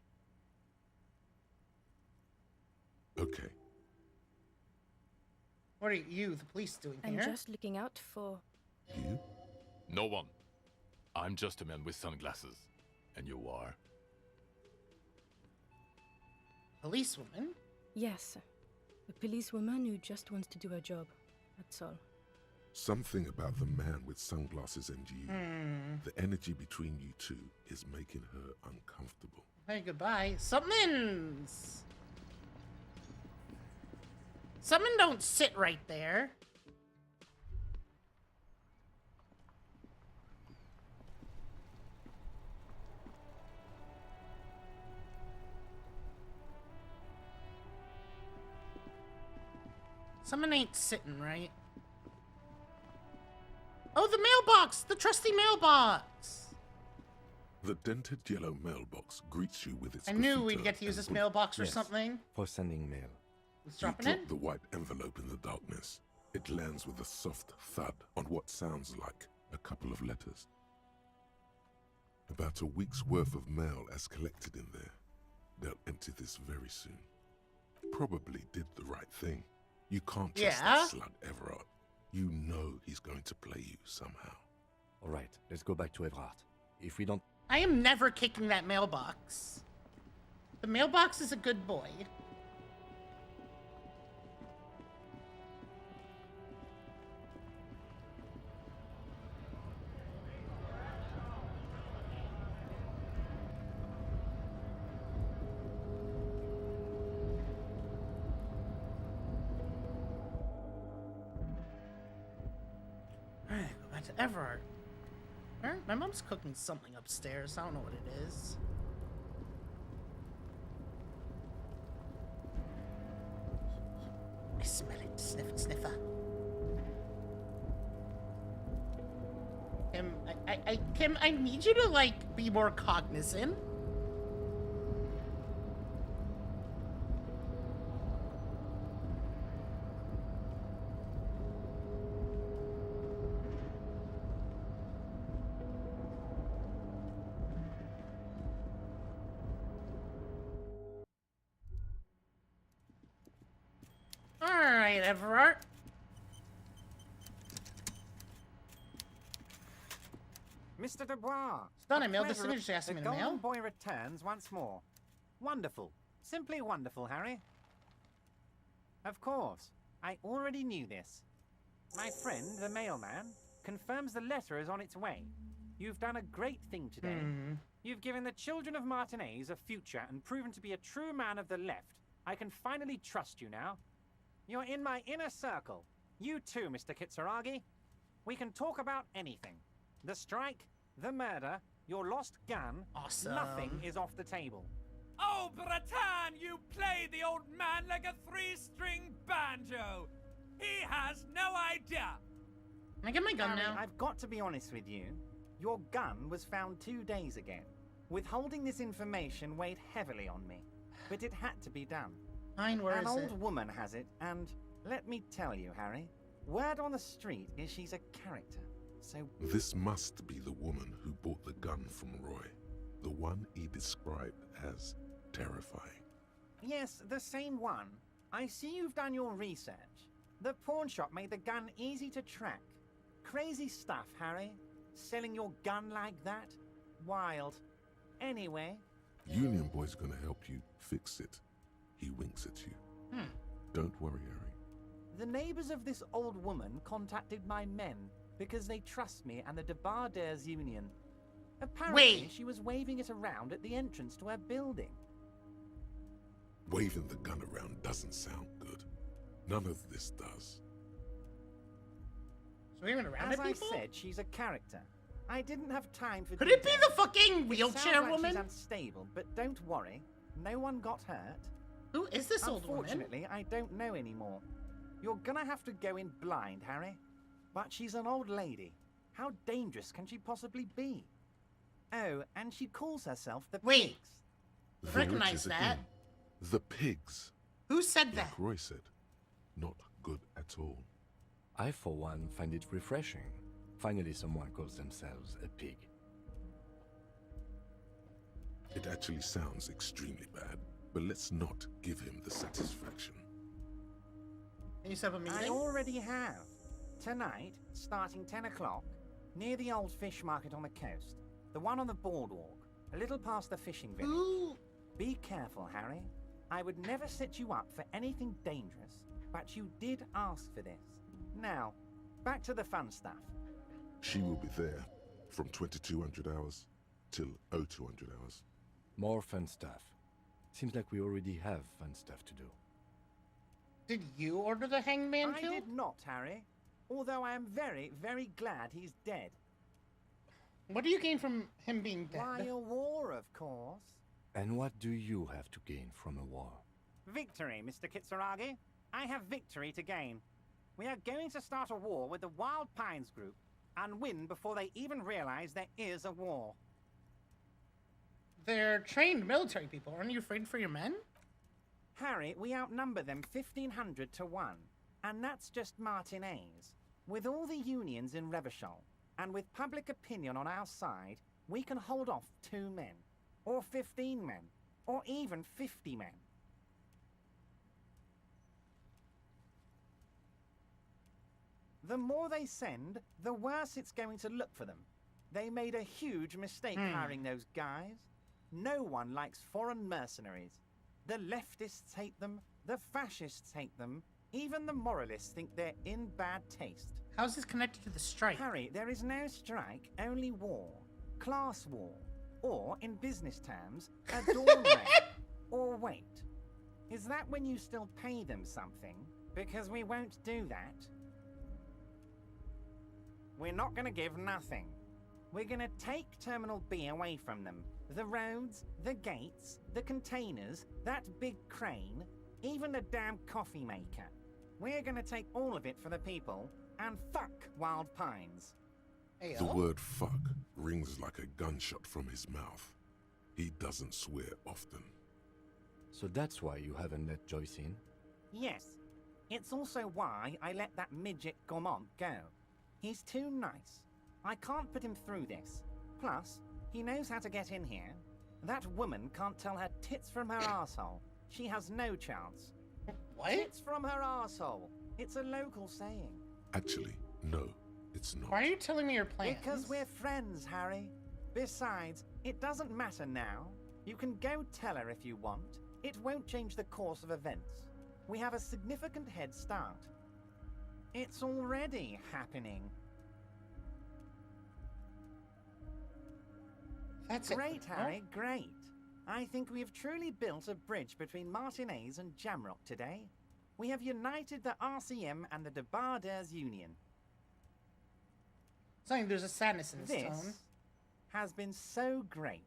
Okay, What are you, the police, doing I'm here? just looking out for. you? No one. I'm just a man with sunglasses. And you are? Policewoman? Yes, a policewoman who just wants to do her job. That's all. Something about the man with sunglasses and you, the energy between you two is making her uncomfortable. Hey, goodbye. Summons! Summon don't sit right there. Summon ain't sitting, right? Oh, the mailbox! The trusty mailbox! The dented yellow mailbox greets you with its I knew we'd graffito get to use and this blue. mailbox or Yes. something. For sending mail. Let's You drop it drop in. the white envelope in the darkness. It lands with a soft thud on what sounds like a couple of letters. About a week's worth of mail as collected in there. They'll empty this very soon. Probably did the right thing. You can't trust Yeah. that slut Everard. You know he's going to play you somehow. All right, let's go back to Everard. If we don't... I am never kicking that mailbox. The mailbox is a good boy. Alright, go back to Everard. My mom's cooking something upstairs. I don't know what it is. I smell it. Sniff it, sniffer. Kim, I need you to, like, be more cognizant. Alright, Everard. Mr. Dubois. Done, I a mailed this pleasure- image you asked me The to mail. Golden Boy returns once more. Wonderful. Simply wonderful, Harry. Of course. I already knew this. My friend, the mailman, confirms the letter is on its way. You've done a great thing today. You've given the children of Martinez a future and proven to be a true man of the left. I can finally trust you now. You're in my inner circle. You too, Mr. Kitsuragi. We can talk about anything. The strike, the murder, your lost gun. Awesome. Nothing is off the table. Oh, Bratan, you play the old man like a three-string banjo. He has no idea. Can I get my gun Harry, now? I've got to be honest with you. Your gun was found 2 days ago. Withholding this information weighed heavily on me, but it had to be done. Fine, where An is old it? woman has it, and let me tell you, Harry, word on the street is she's a character. So This must be the woman who bought the gun from Roy. The one he described as terrifying. yes, the same one. I see you've done your research. The pawn shop made the gun easy to track. crazy stuff, Harry. Selling your gun like that? Wild. Anyway... Union Boy's gonna help you fix it. He winks at you. Don't worry, Harry. The neighbors of this old woman contacted my men because they trust me and the Debardairs Union. Apparently, she was waving it around at the entrance to her building. Waving the gun around doesn't sound good. None of this does. So waving around As at I people? said, she's a character. I didn't have time for Could it be details. the fucking It wheelchair sounds like woman? She's unstable, but don't worry. No one got hurt. Who is this old woman? Unfortunately, I don't know anymore. You're gonna have to go in blind, Harry. But she's an old lady. How dangerous can she possibly be? Oh, and she calls herself the Wait. Pigs. The Recognize witches that. again. The pigs. Who said that? Like Roy said. Not good at all. I, for one, find it refreshing. Finally, someone calls themselves a pig. It actually sounds extremely bad, but let's not give him the satisfaction. Can you set up a meeting? I already have. Tonight, starting 10 o'clock, near the old fish market on the coast. The one on the boardwalk, a little past the fishing village. Ooh. Be careful, Harry. I would never set you up for anything dangerous, but you did ask for this. Now, back to the fun stuff. She will be there from 2200 hours till 0200 hours. More fun stuff. Seems like we already have fun stuff to do. Did you order the hangman I killed? did not, Harry. Although I am very, very glad he's dead. What do you gain from him being dead? Why, a war, of course. And what do you have to gain from a war? Victory, Mr. Kitsuragi. I have victory to gain. We are going to start a war with the Wild Pines group and win before they even realize there is a war. They're trained military people. Aren't you afraid for your men? Harry, we outnumber them 1,500 to 1. And that's just Martinez. With all the unions in Revachol, and with public opinion on our side, we can hold off 2 men, or 15 men, or even 50 men. The more they send, the worse it's going to look for them. They made a huge mistake hiring those guys. No one likes foreign mercenaries. The leftists hate them, the fascists hate them, even the moralists think they're in bad taste. How's this connected to the strike? Harry, there is no strike, only war. Class war. Or, in business terms, a dawn raid. Or wait, is that when you still pay them something? Because we won't do that. We're not gonna give nothing. We're gonna take Terminal B away from them. The roads, the gates, the containers, that big crane, even the damn coffee maker. We're gonna take all of it for the people, and fuck Wild Pines. Hey, The word fuck rings like a gunshot from his mouth. He doesn't swear often. So that's why you haven't let Joyce in? Yes. It's also why I let that midget Gaumont go. He's too nice. I can't put him through this. Plus, he knows how to get in here. That woman can't tell her tits from her asshole. She has no chance. What? Tits from her asshole. It's a local saying. Actually, no, it's not. Why are you telling me your plans? Because we're friends, Harry. Besides, it doesn't matter now. You can go tell her if you want. It won't change the course of events. We have a significant head start. It's already happening. That's Great, it. Harry, great. I think we have truly built a bridge between Martinez and Jamrock today. We have united the RCM and the Debardairs Union. Something, there's a sadness in his tone. This has been so great.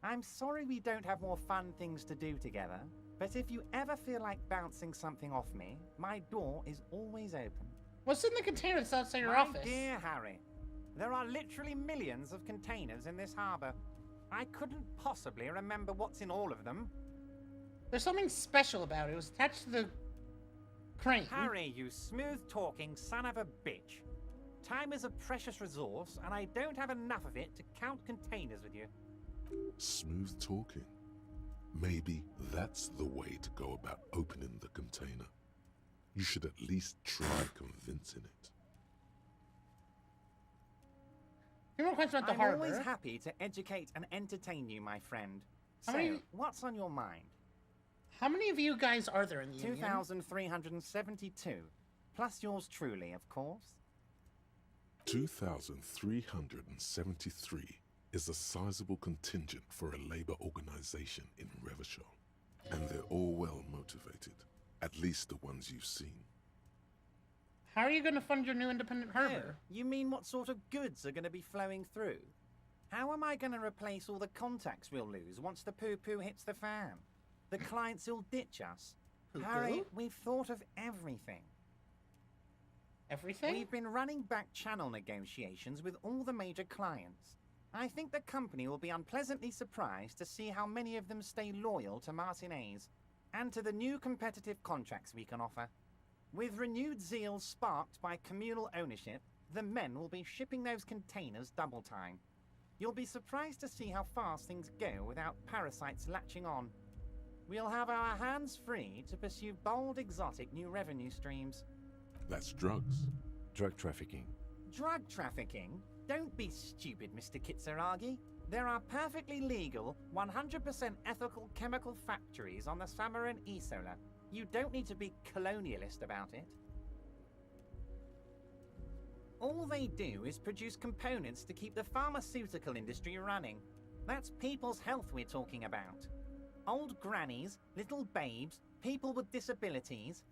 I'm sorry we don't have more fun things to do together, but if you ever feel like bouncing something off me, my door is always open. What's in the container that's outside your My office? dear Harry, there are literally millions of containers in this harbor. I couldn't possibly remember what's in all of them. There's something special about it. It was attached to the crane. Harry, you smooth-talking son of a bitch. Time is a precious resource, and I don't have enough of it to count containers with you. Smooth talking. Maybe that's the way to go about opening the container. You should at least try convincing it. Few more questions about the I'm harbor. always happy to educate and entertain you, my friend. How So, many- what's on your mind? How many of you guys are there in the Union? 2,372. Plus yours truly, of course. 2,373 is a sizable contingent for a labor organization in Revachol. And they're all well motivated. At least the ones you've seen. How are you going to fund your new independent harbor? Oh, you mean what sort of goods are going to be flowing through? How am I going to replace all the contacts we'll lose once the poo-poo hits the fan? The clients will ditch us. Poo-poo? Harry, we've thought of everything. Everything? We've been running back channel negotiations with all the major clients. I think the company will be unpleasantly surprised to see how many of them stay loyal to Martinez and to the new competitive contracts we can offer. With renewed zeal sparked by communal ownership, the men will be shipping those containers double time. You'll be surprised to see how fast things go without parasites latching on. We'll have our hands free to pursue bold, exotic new revenue streams. That's drugs. Drug trafficking. Drug trafficking? Don't be stupid, Mr. Kitsuragi. There are perfectly legal, 100% ethical chemical factories on the Samaran Isola. You don't need to be colonialist about it. All they do is produce components to keep the pharmaceutical industry running. That's people's health we're talking about. Old grannies, little babes, people with disabilities.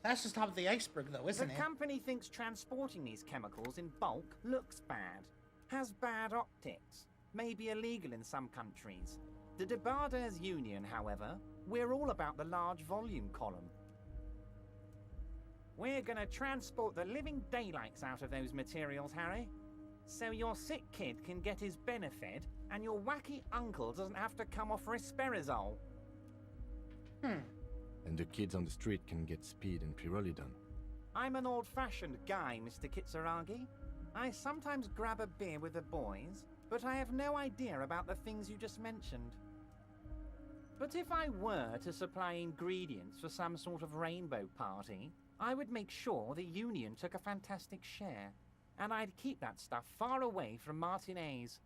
That's just top of the iceberg, though, isn't The it? company thinks transporting these chemicals in bulk looks bad, has bad optics, may be illegal in some countries. The Debarders Union, however, we're all about the large volume column. We're gonna transport the living daylights out of those materials, Harry. So your sick kid can get his benefit, and your wacky uncle doesn't have to come off risperazole. And the kids on the street can get speed and pyrrolidon. I'm an old-fashioned guy, Mr. Kitsuragi. I sometimes grab a beer with the boys, but I have no idea about the things you just mentioned. But if I were to supply ingredients for some sort of rainbow party, I would make sure the Union took a fantastic share, and I'd keep that stuff far away from Martinez.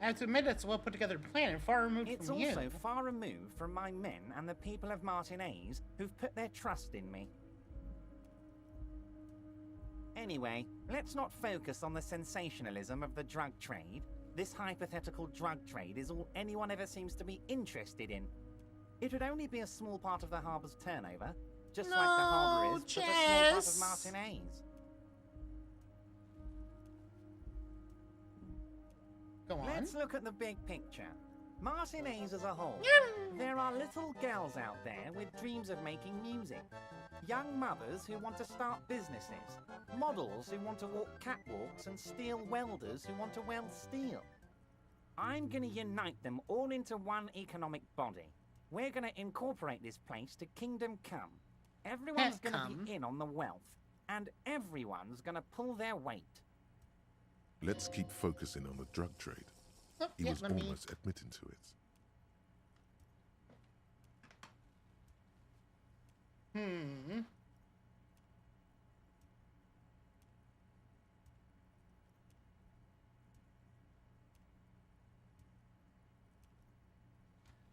I have to admit, it's a well put together plan and far removed It's from also you. far removed from my men and the people of Martinez who've put their trust in me. Anyway, let's not focus on the sensationalism of the drug trade. This hypothetical drug trade is all anyone ever seems to be interested in. It would only be a small part of the harbor's turnover, just like the harbor is just a small part of Jess. Martinez. Go on. Let's look at the big picture. Martinez as a whole. There are little girls out there with dreams of making music. Young mothers who want to start businesses. Models who want to walk catwalks and steel welders who want to weld steel. I'm going to unite them all into one economic body. We're going to incorporate this place to Kingdom Come. Everyone's going to Come. be in on the wealth. And everyone's going to pull their weight. Let's keep focusing on the drug trade. Oh, He yeah, was let me- almost admitting to it.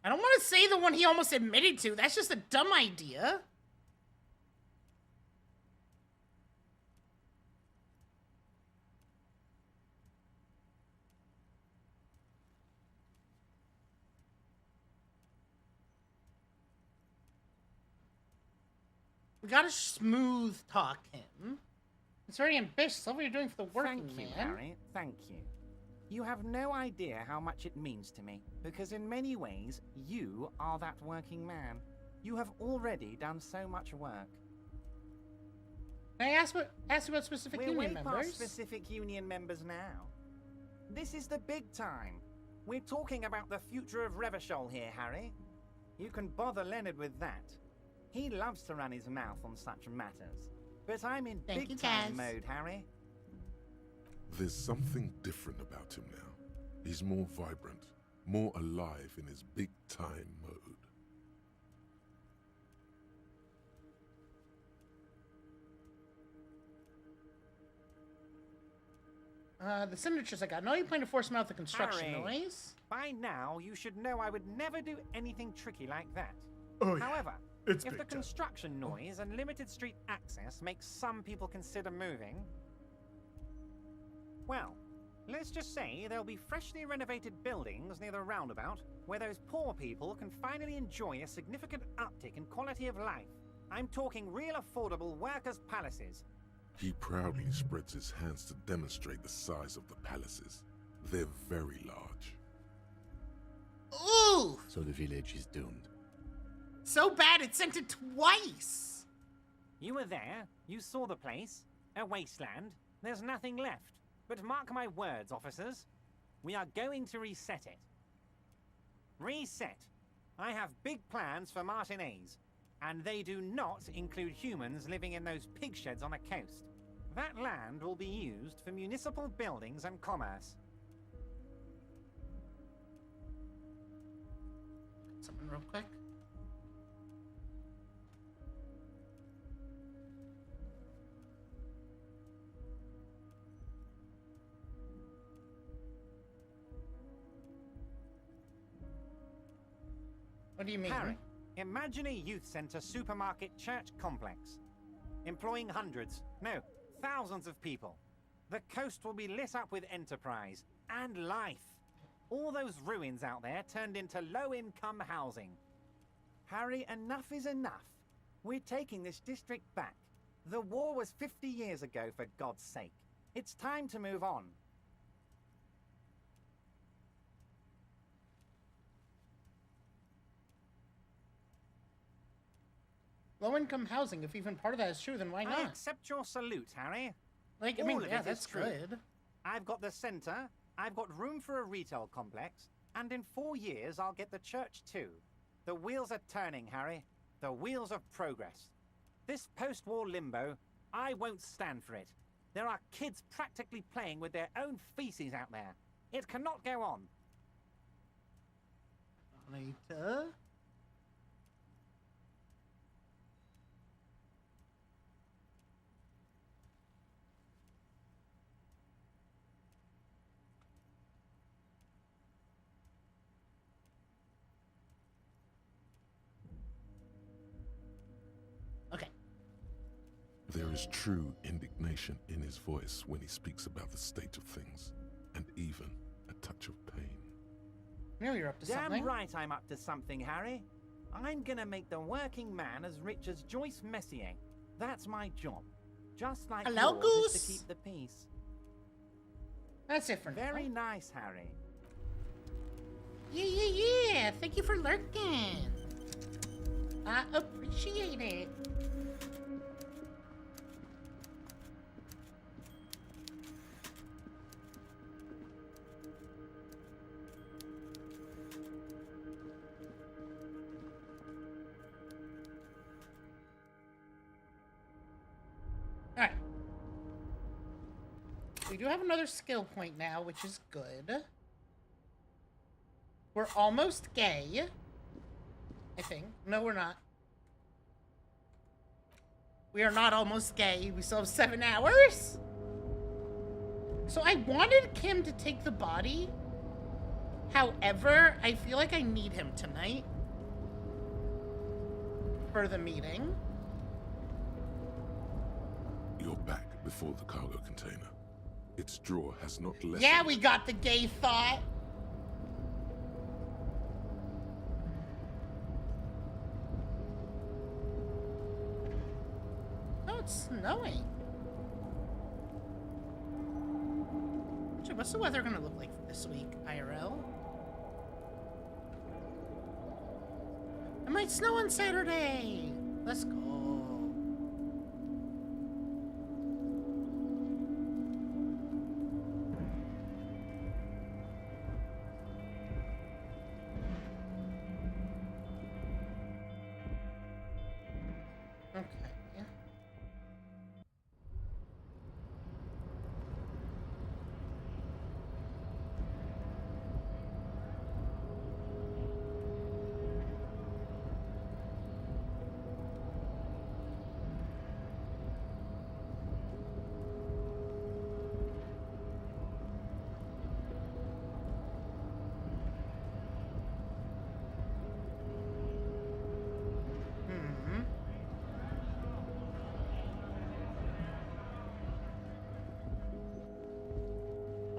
I don't want to say the one he almost admitted to. That's just a dumb idea. We gotta smooth talk him. It's very ambitious. Love what you're doing for the working Thank you, man. Harry. Thank you. You have no idea how much it means to me, because in many ways, you are that working man. You have already done so much work. Can I ask you about specific We're way union past members? specific union members now. This is the big time. We're talking about the future of Revachol here, Harry. You can bother Leonard with that. He loves to run his mouth on such matters. But I'm in Thank you, big time Kaz. mode, Harry. There's something different about him now. He's more vibrant, more alive in his big-time mode. The signatures I got. No, you plan to force him out the construction Harry, noise. by now, you should know I would never do anything tricky like that. Oh, yeah. However, It's if big the time. construction noise and limited street access makes some people consider moving, well, let's just say there'll be freshly renovated buildings near the roundabout where those poor people can finally enjoy a significant uptick in quality of life. I'm talking real affordable workers' palaces. He proudly spreads his hands to demonstrate the size of the palaces. They're very large. Ooh! So the village is doomed. So bad it sent it twice! You were there, you saw the place, a wasteland, there's nothing left. But mark my words, officers, we are going to reset it. Reset. I have big plans for Martinez, and they do not include humans living in those pig sheds on the coast. That land will be used for municipal buildings and commerce. Something real quick. What do you mean? Harry, imagine a youth center supermarket church complex, employing hundreds, no, thousands of people. The coast will be lit up with enterprise and life. All those ruins out there turned into low-income housing. Harry, enough is enough. We're taking this district back. The war was 50 years ago, for God's sake. It's time to move on. Low-income housing, if even part of that is true, then why I not? accept your salute, Harry. Like, I All mean, of yeah, it is that's true. good. I've got the center, I've got room for a retail complex, and in 4 years I'll get the church too. The wheels are turning, Harry. The wheels of progress. This post-war limbo, I won't stand for it. There are kids practically playing with their own feces out there. It cannot go on. Later. Okay. There is true indignation in his voice when he speaks about the state of things, and even a touch of pain. You know you're up to Damn something. right I'm up to something, Harry. I'm gonna make the working man as rich as Joyce Messier. That's my job. Just like Hello, yours is Goose. to keep the peace. That's different. Very nice, Harry. Yeah. Thank you for lurking. I appreciate it. Alright. We do have another skill point now, which is good. We're almost gay. I think. No, we're not. We are not almost gay. We still have 7 hours. So I wanted Kim to take the body. However, I feel like I need him tonight for the meeting. You're back before the cargo container. Its drawer has not lessened. Yeah, we got the gay thought. Oh, it's snowing. Actually, what's the weather gonna look like this week, IRL? It might snow on Saturday. Let's go. Okay.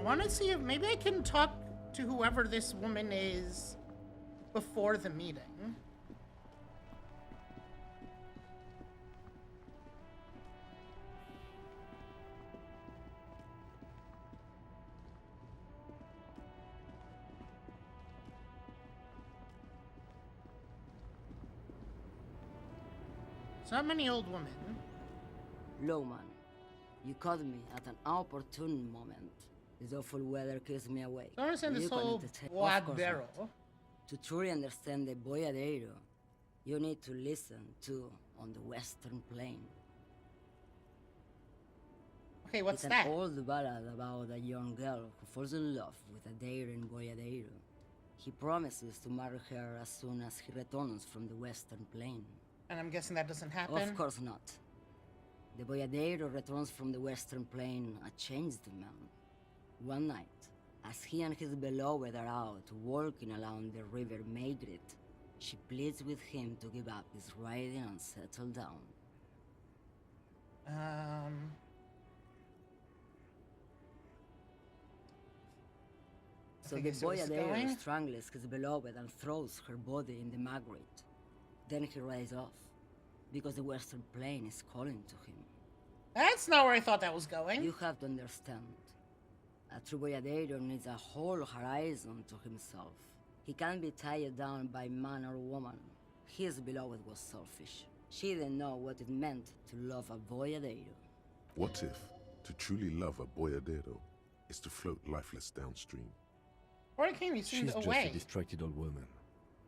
want to see if maybe I can talk to whoever this woman is before the meeting. So many old women. Lowman, you caught me at an opportune moment. This awful weather keeps me awake. I don't understand this You can whole entertain- Of course Boadero. not. To truly understand the Boyadero, you need to listen to On the Western Plain. Okay, what's it's that? an old ballad about a young girl who falls in love with a daring Boyadero. He promises to marry her as soon as he returns from the Western Plain. And I'm guessing that doesn't happen. Of course not. The Boyadero returns from the Western Plain a changed man. One night, as he and his beloved are out walking along the river Maigret, she pleads with him to give up his riding and settle down. So the Boyadero strangles his beloved and throws her body in the Maigret. Then he rides off, because the Western Plain is calling to him. That's not where I thought that was going. You have to understand. A true Boyadero needs a whole horizon to himself. He can't be tied down by man or woman. His beloved was selfish. She didn't know what it meant to love a Boyadero. What if to truly love a Boyadero is to float lifeless downstream? Or it came, you seemed She's away. just a distracted old woman.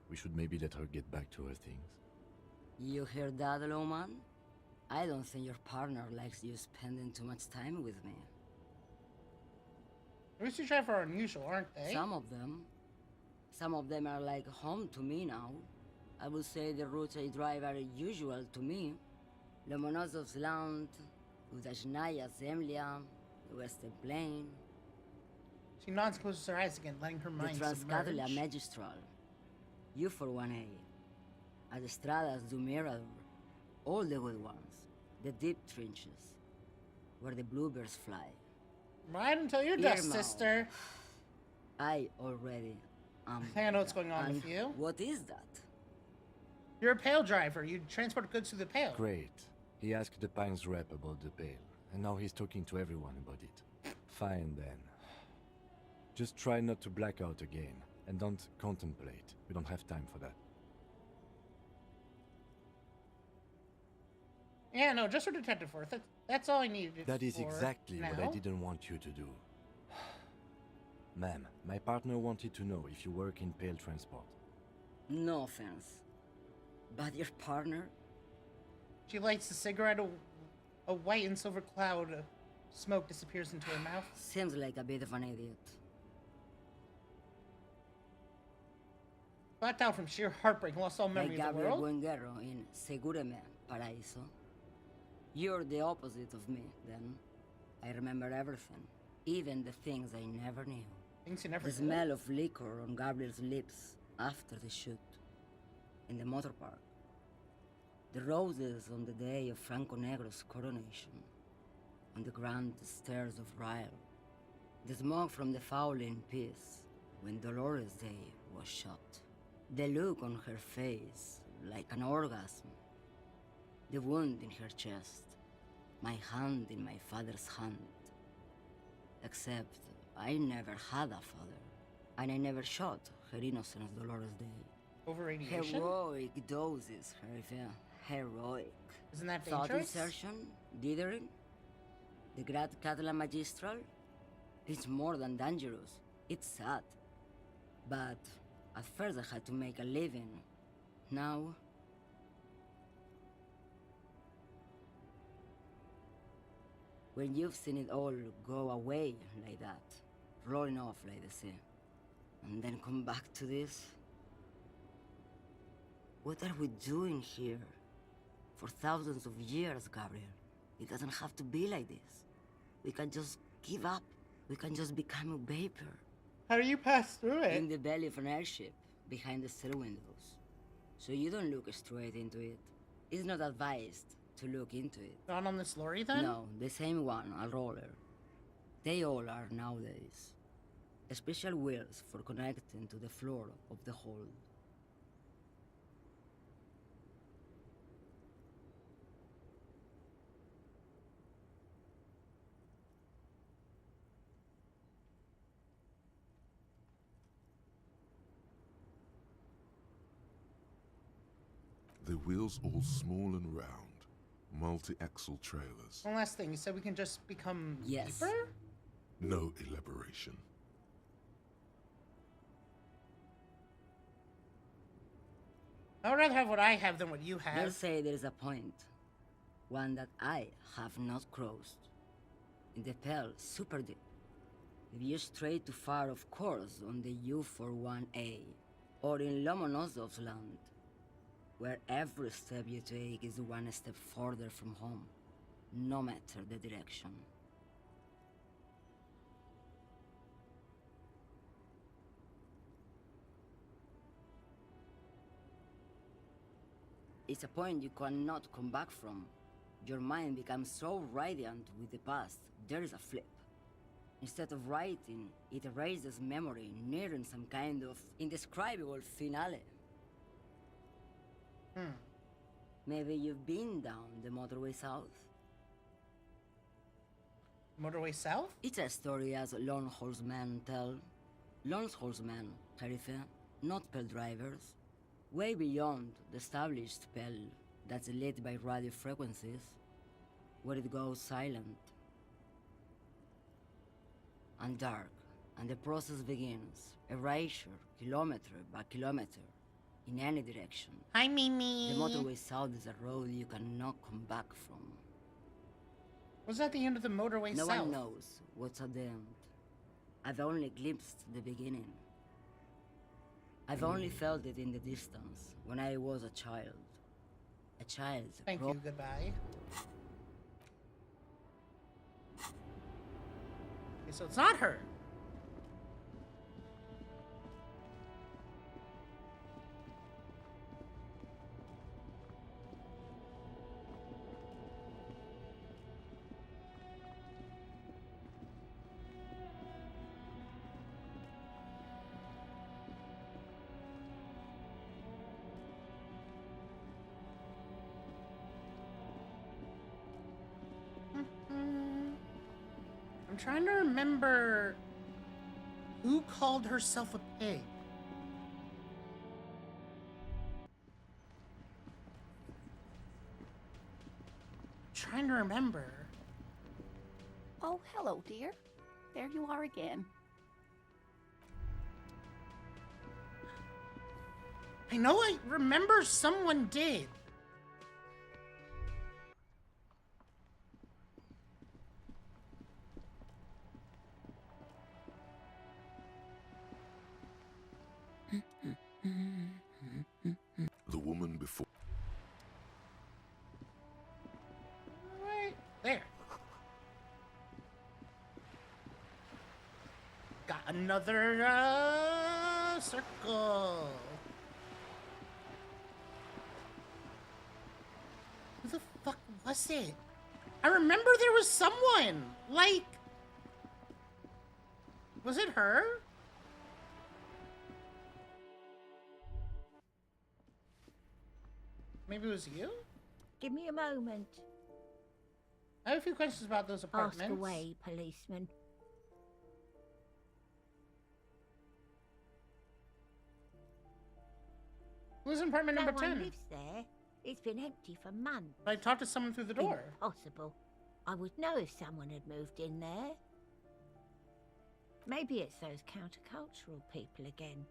We should maybe let her get back to her things. You hear that, Lowman? I don't think your partner likes you spending too much time with me. Rooster Drive are unusual, aren't they? Some of them. Some of them are like home to me now. I would say the routes I drive are usual to me. Lomonosov's Land, Udajnaya Zemlya, the Western Plain. She nods and closes her eyes again, letting her mind The Transcatolia submerge. Magistral. You for 1A. Adestradas do Mirador. All the good ones. The deep trenches. Where the bluebirds fly. Right until you're dust, Irma. sister. I already am. I think I know what's going on And with you. What is that? You're a pail driver. You transport goods through the pail. Great. He asked the Pines rep about the pail, and now he's talking to everyone about it. Fine then. Just try not to black out again, and don't contemplate. We don't have time for that. Yeah, no, just for detective work. That's all I needed. That is for exactly what I now. didn't want you to do. Ma'am, my partner wanted to know if you work in pail transport. No offense. But your partner? She lights a cigarette. A white and silver cloud of smoke disappears into her mouth. Seems like a bit of an idiot. Blacked out from sheer heartbreak, lost all memory Like of the Gabriel world. Buenguerro in Segúreme, Paraíso. You're the opposite of me, then. I remember everything, even the things I never knew. Things you never The did. smell of liquor on Gabriel's lips after the shoot. In the motor park. The roses on the day of Franco Negro's coronation. On the grand stairs of Ryle. The smoke from the fowling piece when Dolores Day was shot. The look on her face, like an orgasm. The wound in her chest. My hand in my father's hand. Except I never had a father. And I never shot her innocent as Dolores Day. Over radiation? Heroic doses, Herifia. Heroic. Isn't that Thought dangerous? insertion? Dithering? The Grad Catala Magistral? It's more than dangerous. It's sad. But at first I had to make a living. Now... When you've seen it all go away like that, rolling off like the sea, and then come back to this... What are we doing here? For thousands of years, Gabriel. It doesn't have to be like this. We can just give up. We can just become a vapor. How do you pass through it? In the belly of an airship, behind the stair windows. So you don't look straight into it. It's not advised to look into it. Not on this lorry, then? No, the same one, a roller. They all are nowadays. Special wheels for connecting to the floor of the hold. The wheels all small and round, multi-axle trailers. One last thing, you said we can just become Yes. deeper? No elaboration. I would rather have what I have than what you They'll have. say there is a point, one that I have not crossed. In the Pell, super deep. If you stray too far, of course, on the U41A, or in Lomonosov's land, where every step you take is one step further from home, no matter the direction. It's a point you cannot come back from. Your mind becomes so radiant with the past, there is a flip. Instead of writing, it erases memory, nearing some kind of indescribable finale. Maybe you've been down the motorway south? Motorway south? It's a story as lone horsemen tell. Lone horsemen, Clarife, not Pell drivers. Way beyond the established Pell that's lit by radio frequencies, where it goes silent and dark, and the process begins, erasure, kilometer by kilometer, in any direction. Hi, Mimi. The motorway south is a road you cannot come back from. Was that the end of the motorway No south? one knows what's at the end. I've only glimpsed the beginning. I've only felt it in the distance, when I was a child. A child. Thank you, goodbye. Okay, so it's not her. I'm trying to remember who called herself a pig. Trying to remember. Oh, hello, dear. There you are again. I know I remember someone did. The woman before. Right there. Got another circle. Who the fuck was it? I remember there was someone. Like, was it her? Maybe it was you? Give me a moment. I have a few questions about those apartments. Ask away, policeman. Who's in apartment number 10? No one lives there. It's been empty for months. I talked to someone through the door. Impossible. I would know if someone had moved in there. Maybe it's those countercultural people again.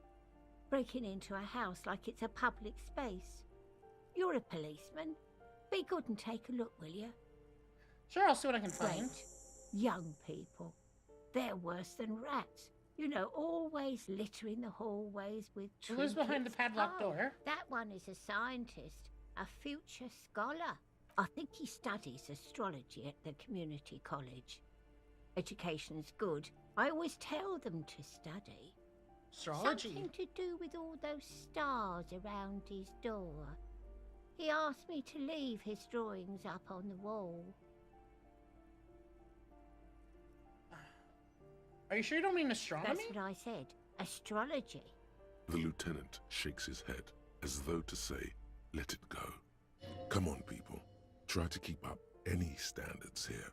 Breaking into a house like it's a public space. You're a policeman. Be good and take a look, will you? Sure, I'll see what I can find. Great. Young people. They're worse than rats. You know, always littering the hallways with Who is behind the trinkets. padlocked Oh, door? That one is a scientist, a future scholar. I think he studies astrology at the community college. Education's good. I always tell them to study. Astrology? Something to do with all those stars around his door. He asked me to leave his drawings up on the wall. Are you sure you don't mean astronomy? That's what I said. Astrology. The lieutenant shakes his head, as though to say, let it go. Come on, people. Try to keep up any standards here.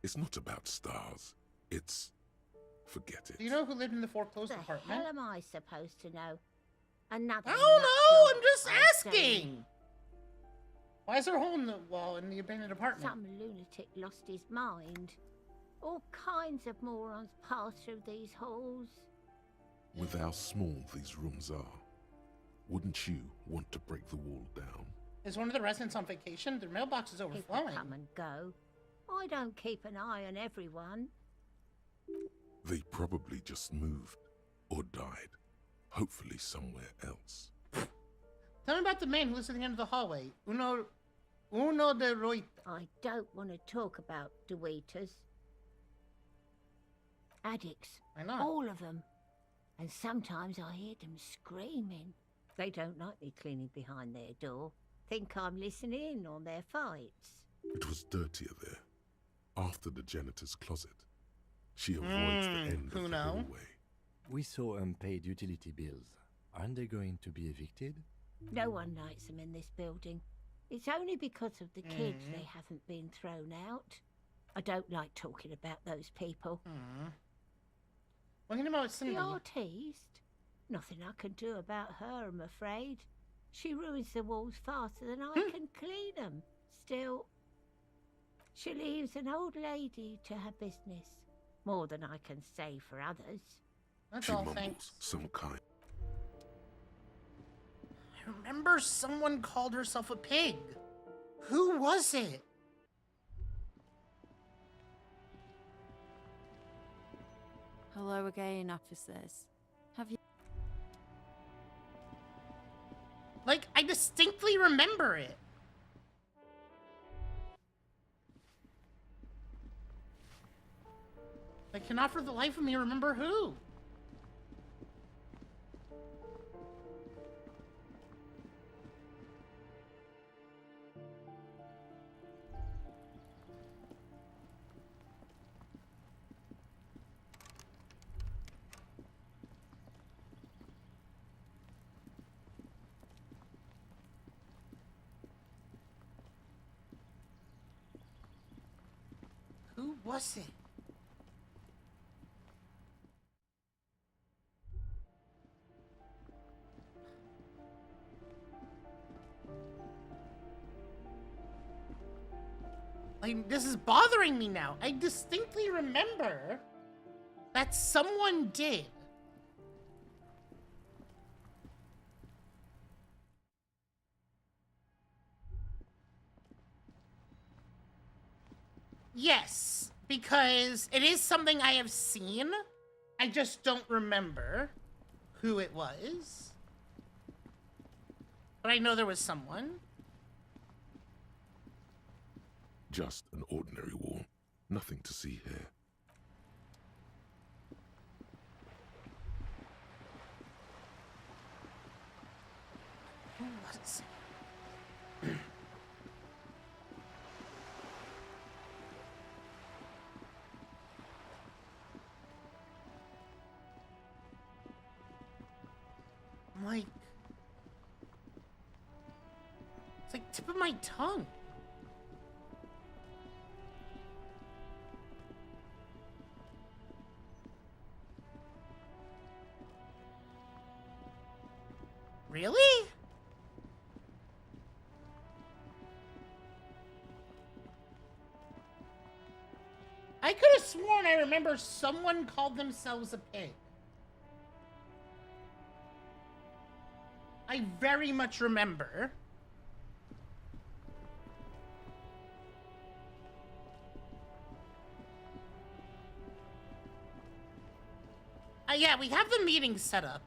It's not about stars. It's... forget it. Do you know who lived in the foreclosed What the apartment? hell am I supposed to know? Another. I don't know. I'm just nut job asking. Why is there a hole in the wall in the abandoned apartment? Some lunatic lost his mind. All kinds of morons pass through these halls. With how small these rooms are, wouldn't you want to break the wall down? Is one of the residents on vacation? Their mailbox is People overflowing. come and go. I don't keep an eye on everyone. They probably just moved or died, hopefully somewhere else. Tell me about the man who lives at the end of the hallway. Uno de Reuter. I don't want to talk about Dewaiters. Addicts. I know. All of them. And sometimes I hear them screaming. They don't like me cleaning behind their door. Think I'm listening in on their fights. It was dirtier there, after the janitor's closet. She avoids the end of the hallway. We saw unpaid utility bills. Aren't they going to be evicted? No one likes them in this building. It's only because of the kids they haven't been thrown out. I don't like talking about those people. What about Cindy? The artiste? Nothing I can do about her, I'm afraid. She ruins the walls faster than I can clean them. Still, she leaves an old lady to her business. More than I can say for others. That's She all, mumbles thanks. some kind. I remember someone called herself a pig. Who was it? Hello again, officers. Have you... Like, I distinctly remember it. I cannot for the life of me remember who. Who was it? Like, this is bothering me now. I distinctly remember that someone did. Yes, because it is something I have seen. I just don't remember who it was. But I know there was someone. Just an ordinary wall. Nothing to see here. Who was it? Like, it's like tip of my tongue. Really? I could have sworn I remember someone called themselves a pig. I very much remember. Yeah, we have the meeting set up.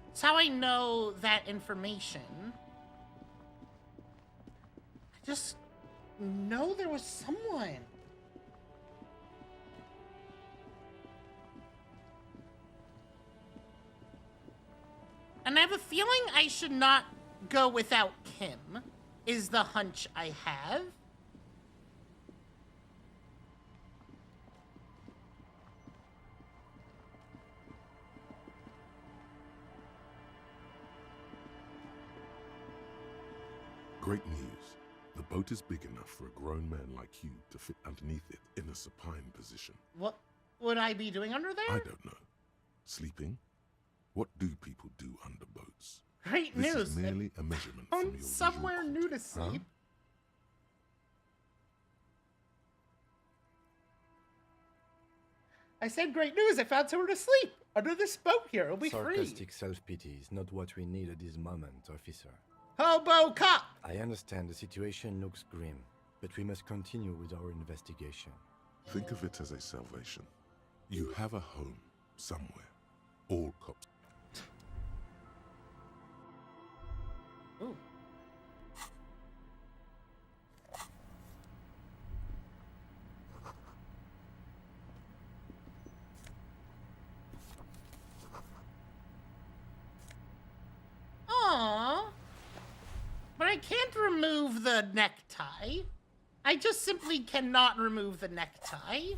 That's how I know that information. I just know there was someone. And I have a feeling I should not go without Kim, is the hunch I have. Great news. The boat is big enough for a grown man like you to fit underneath it in a supine position. What would I be doing under there? I don't know. Sleeping? What do people do under boats? Great This news. is merely a measurement from your somewhere visual new to cortex. sleep. I said great news. I found somewhere to sleep under this boat here. It'll be free. Sarcastic self-pity is not what we need at this moment, officer. Hobo cop! I understand the situation looks grim, but we must continue with our investigation. Think of it as a salvation. You have a home somewhere. All cops. Ooh. Aww. But I can't remove the necktie. I just simply cannot remove the necktie.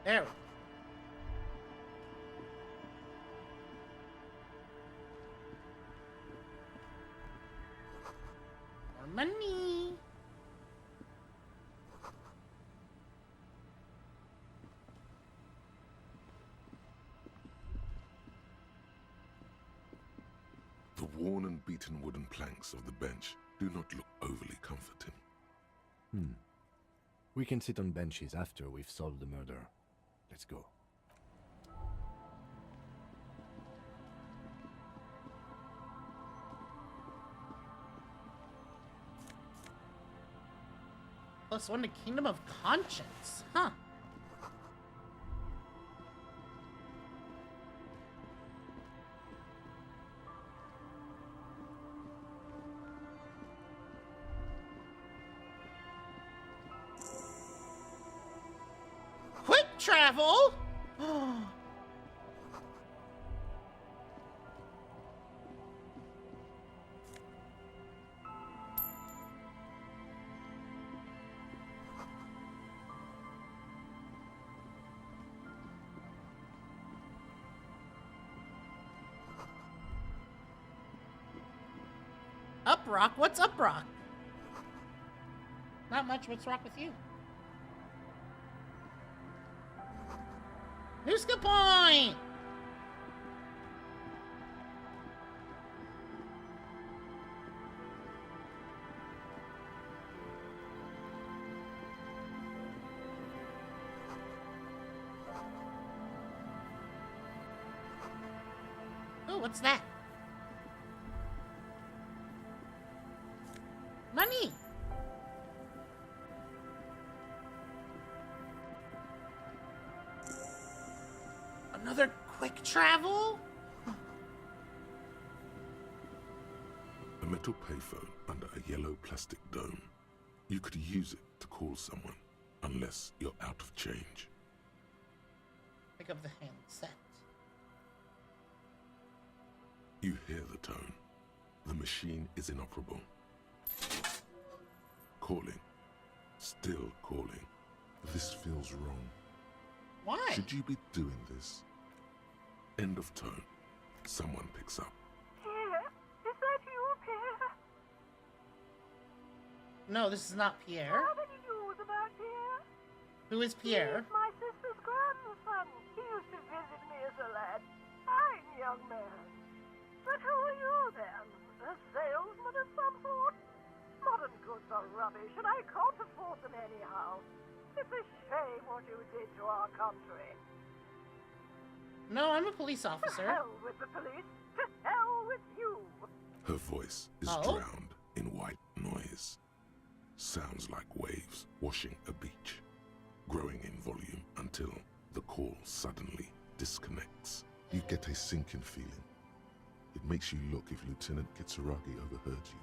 There. More money. The worn and beaten wooden planks of the bench do not look overly comforting. We can sit on benches after we've solved the murder. Let's go. +1 to Kingdom of Conscience. Huh. Quick travel? Up rock? What's up rock? Not much. What's rock with you? Nooska Point! Oh, what's that? Money! Another quick travel? A metal payphone under a yellow plastic dome. You could use it to call someone, unless you're out of change. Pick up the handset. You hear the tone. The machine is inoperable. Calling. Still calling. This feels wrong. Why? Should you be doing this? End of tone. Someone picks up. Pierre? Is that you, Pierre? No, this is not Pierre. How many news about Pierre? Who is Pierre? He's my sister's grandson. He used to visit me as a lad. Fine young man. But who are you then? A salesman of some sort? Modern goods are rubbish, and I can't afford them anyhow. It's a shame what you did to our country. No, I'm a police officer. To hell with the police. To hell with you. Her voice is Oh? drowned in white noise. Sounds like waves washing a beach, growing in volume until the call suddenly disconnects. You get a sinking feeling. It makes you look if Lieutenant Kitsuragi overheard you.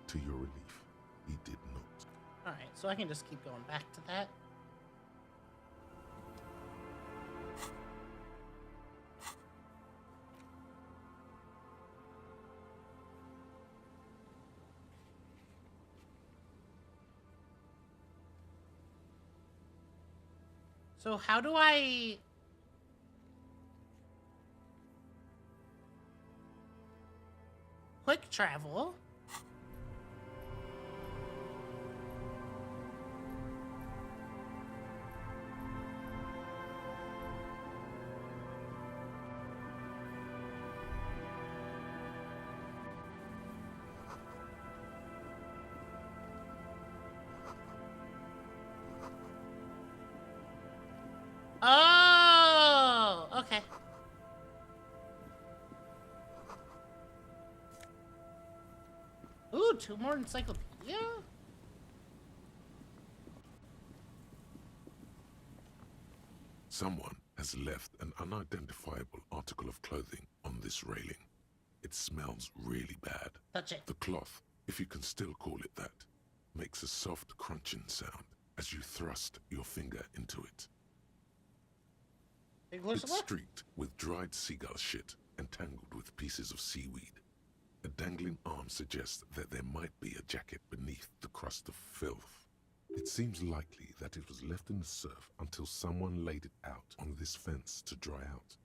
To your relief, he did not. Alright, so I can just keep going back to that. So how do I... Quick travel? Oh, okay. Ooh, 2 more encyclopedia? Someone has left an unidentifiable article of clothing on this railing. It smells really bad. Touch it. The cloth, if you can still call it that, makes a soft crunching sound as you thrust your finger into it. It's streaked with dried seagull shit and tangled with pieces of seaweed. A dangling arm suggests that there might be a jacket beneath the crust of filth. It seems likely that it was left in the surf until someone laid it out on this fence to dry out.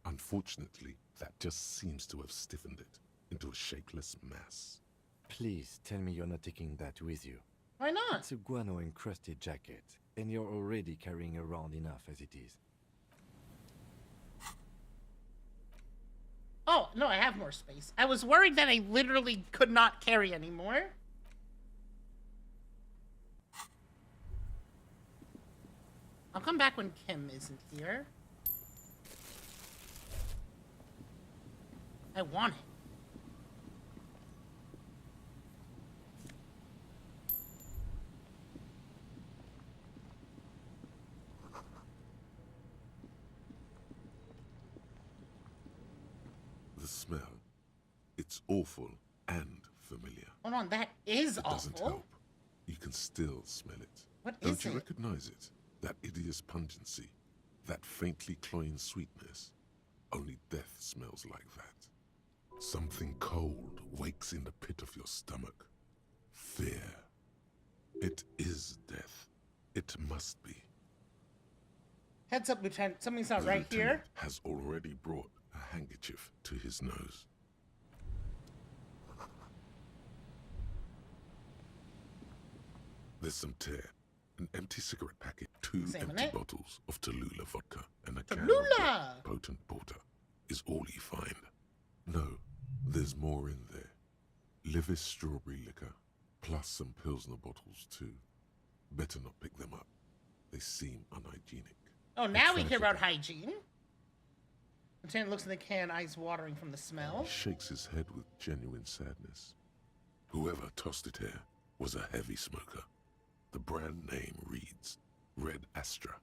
Unfortunately, that just seems to have stiffened it into a shapeless mass. Please tell me you're not taking that with you. Why not? It's a guano-encrusted jacket, and you're already carrying around enough as it is. Oh, no, I have more space. I was worried that I literally could not carry anymore. I'll come back when Kim isn't here. I want it. The smell. It's awful and familiar. Hold on, that is it awful. Doesn't help. You can still smell it. What Don't is you it? recognize it? That hideous pungency. That faintly cloying sweetness. Only death smells like that. Something cold wakes in the pit of your stomach. Fear. It is death. It must be. Heads up, Lieutenant. Something's not The right here. lieutenant has already brought a handkerchief to his nose. There's some tear, an empty cigarette packet, 2 Examine empty it. bottles of Tallulah vodka, and a can Tallulah! of potent porter is all you find. No, there's more in there. Livis strawberry liquor, plus some Pilsner bottles too. Better not pick them up. They seem unhygienic. Oh, now we try care for about them. hygiene. Lieutenant looks in the can, eyes watering from the smell. He shakes his head with genuine sadness. Whoever tossed it here was a heavy smoker. The brand name reads Red Astra.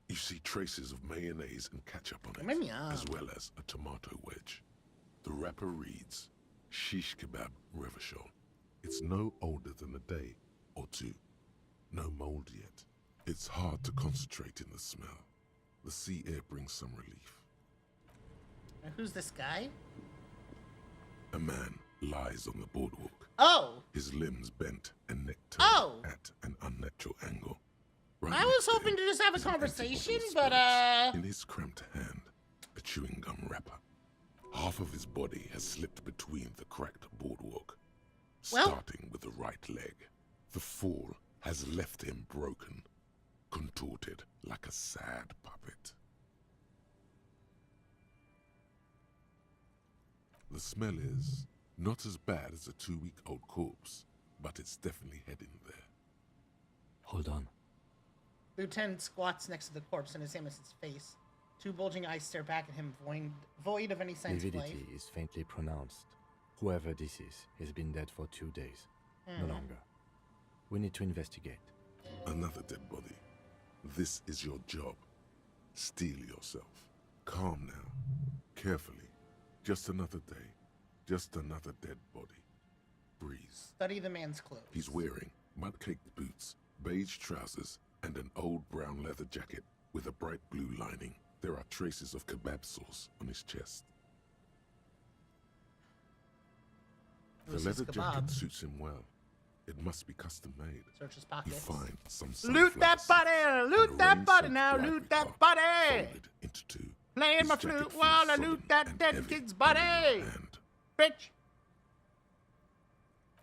You see traces of mayonnaise and ketchup on it, as well as a tomato wedge. The wrapper reads Shish Kebab Revachol. It's no older than a day or two. No mold yet. It's hard to concentrate in the smell. The sea air brings some relief. Now, who's this guy? A man lies on the boardwalk. Oh! His limbs bent and neck turned at an unnatural angle. Right I was next to hoping him to just have a is an empty conversation, bottle of but spirits. In his cramped hand, a chewing gum wrapper. Half of his body has slipped between the cracked boardwalk, starting with the right leg. The fall has left him broken, contorted like a sad puppet. The smell is not as bad as a 2-week-old corpse, but it's definitely heading there. Hold on. Lieutenant squats next to the corpse and examines his face. 2 bulging eyes stare back at him, void of any sense of life. Lividity is faintly pronounced. Whoever this is has been dead for 2 days. No longer. We need to investigate. Another dead body. This is your job. Steel yourself. Calm now. Carefully. Just another day. Just another dead body. Breathe. Study the man's clothes. He's wearing mud-caked boots, beige trousers, and an old brown leather jacket with a bright blue lining. There are traces of kebab sauce on his chest. The leather jacket suits him well. It must be custom made. Search his You pockets. find some Loot that sunflower body! seeds Loot and that rain body soaked now! ivory Loot that bark body! folded into two. Playing His my jacket flute feels while I solid loot that and dead heavy kid's under your body! hand. Bitch!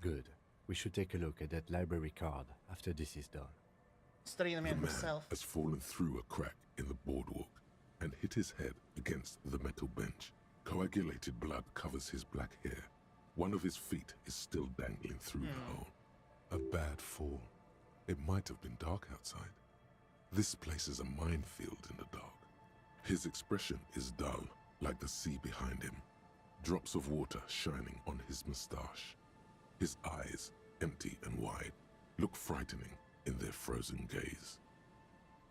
Good. We should take a look at that library card after this is done. Study the The man man himself. has fallen through a crack in the boardwalk and hit his head against the metal bench. Coagulated blood covers his black hair. One of his feet is still dangling through the hole. A bad fall. It might have been dark outside. This place is a minefield in the dark. His expression is dull, like the sea behind him. Drops of water shining on his mustache. His eyes, empty and wide, look frightening in their frozen gaze.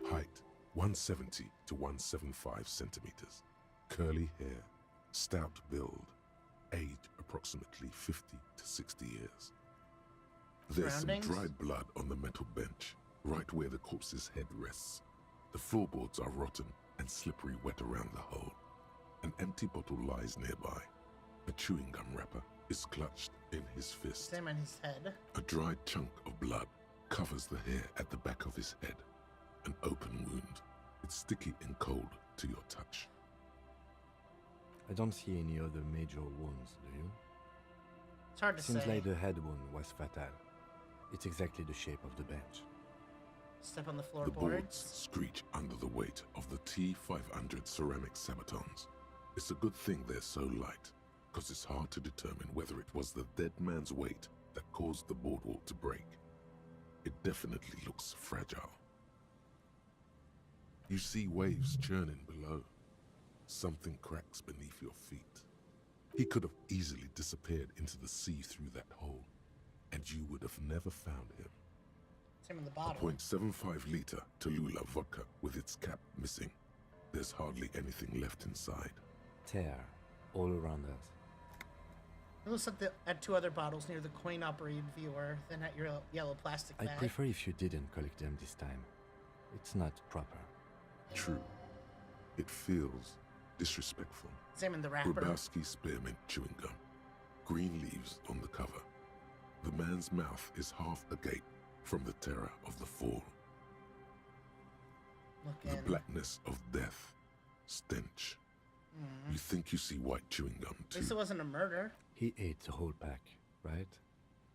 Height, 170 to 175 centimeters. Curly hair, stout build. Age, approximately 50 to 60 years. There's some Surroundings? dried blood on the metal bench, right where the corpse's head rests. The floorboards are rotten and slippery wet around the hole. An empty bottle lies nearby. A chewing gum wrapper is clutched in his fist. Examine his head. A dried chunk of blood covers the hair at the back of his head. An open wound. It's sticky and cold to your touch. I don't see any other major wounds, do you? It's hard to Seems say. like the head wound was fatal. It's exactly the shape of the bench. Step on the The floorboards. boards screech under the weight of the T500 ceramic sabatons. It's a good thing they're so light, because it's hard to determine whether it was the dead man's weight that caused the boardwalk to break. It definitely looks fragile. You see waves churning below. Something cracks beneath your feet. He could have easily disappeared into the sea through that hole, and you would have never found him. It's him in the A bottle. .75 liter Tallulah vodka with its cap missing. There's hardly anything left inside. Tear all around us. It looks at two other bottles near the coin-operated viewer than at your yellow plastic bag. I'd prefer if you didn't collect them this time. It's not proper. True. It feels disrespectful. Examine the wrapper. Grabowski spearmint chewing gum. Green leaves on the cover. The man's mouth is half agape from the terror of the fall. Look The in. blackness of death. Stench. You think you see white chewing gum At too. least it wasn't a murder. He ate the whole pack, right?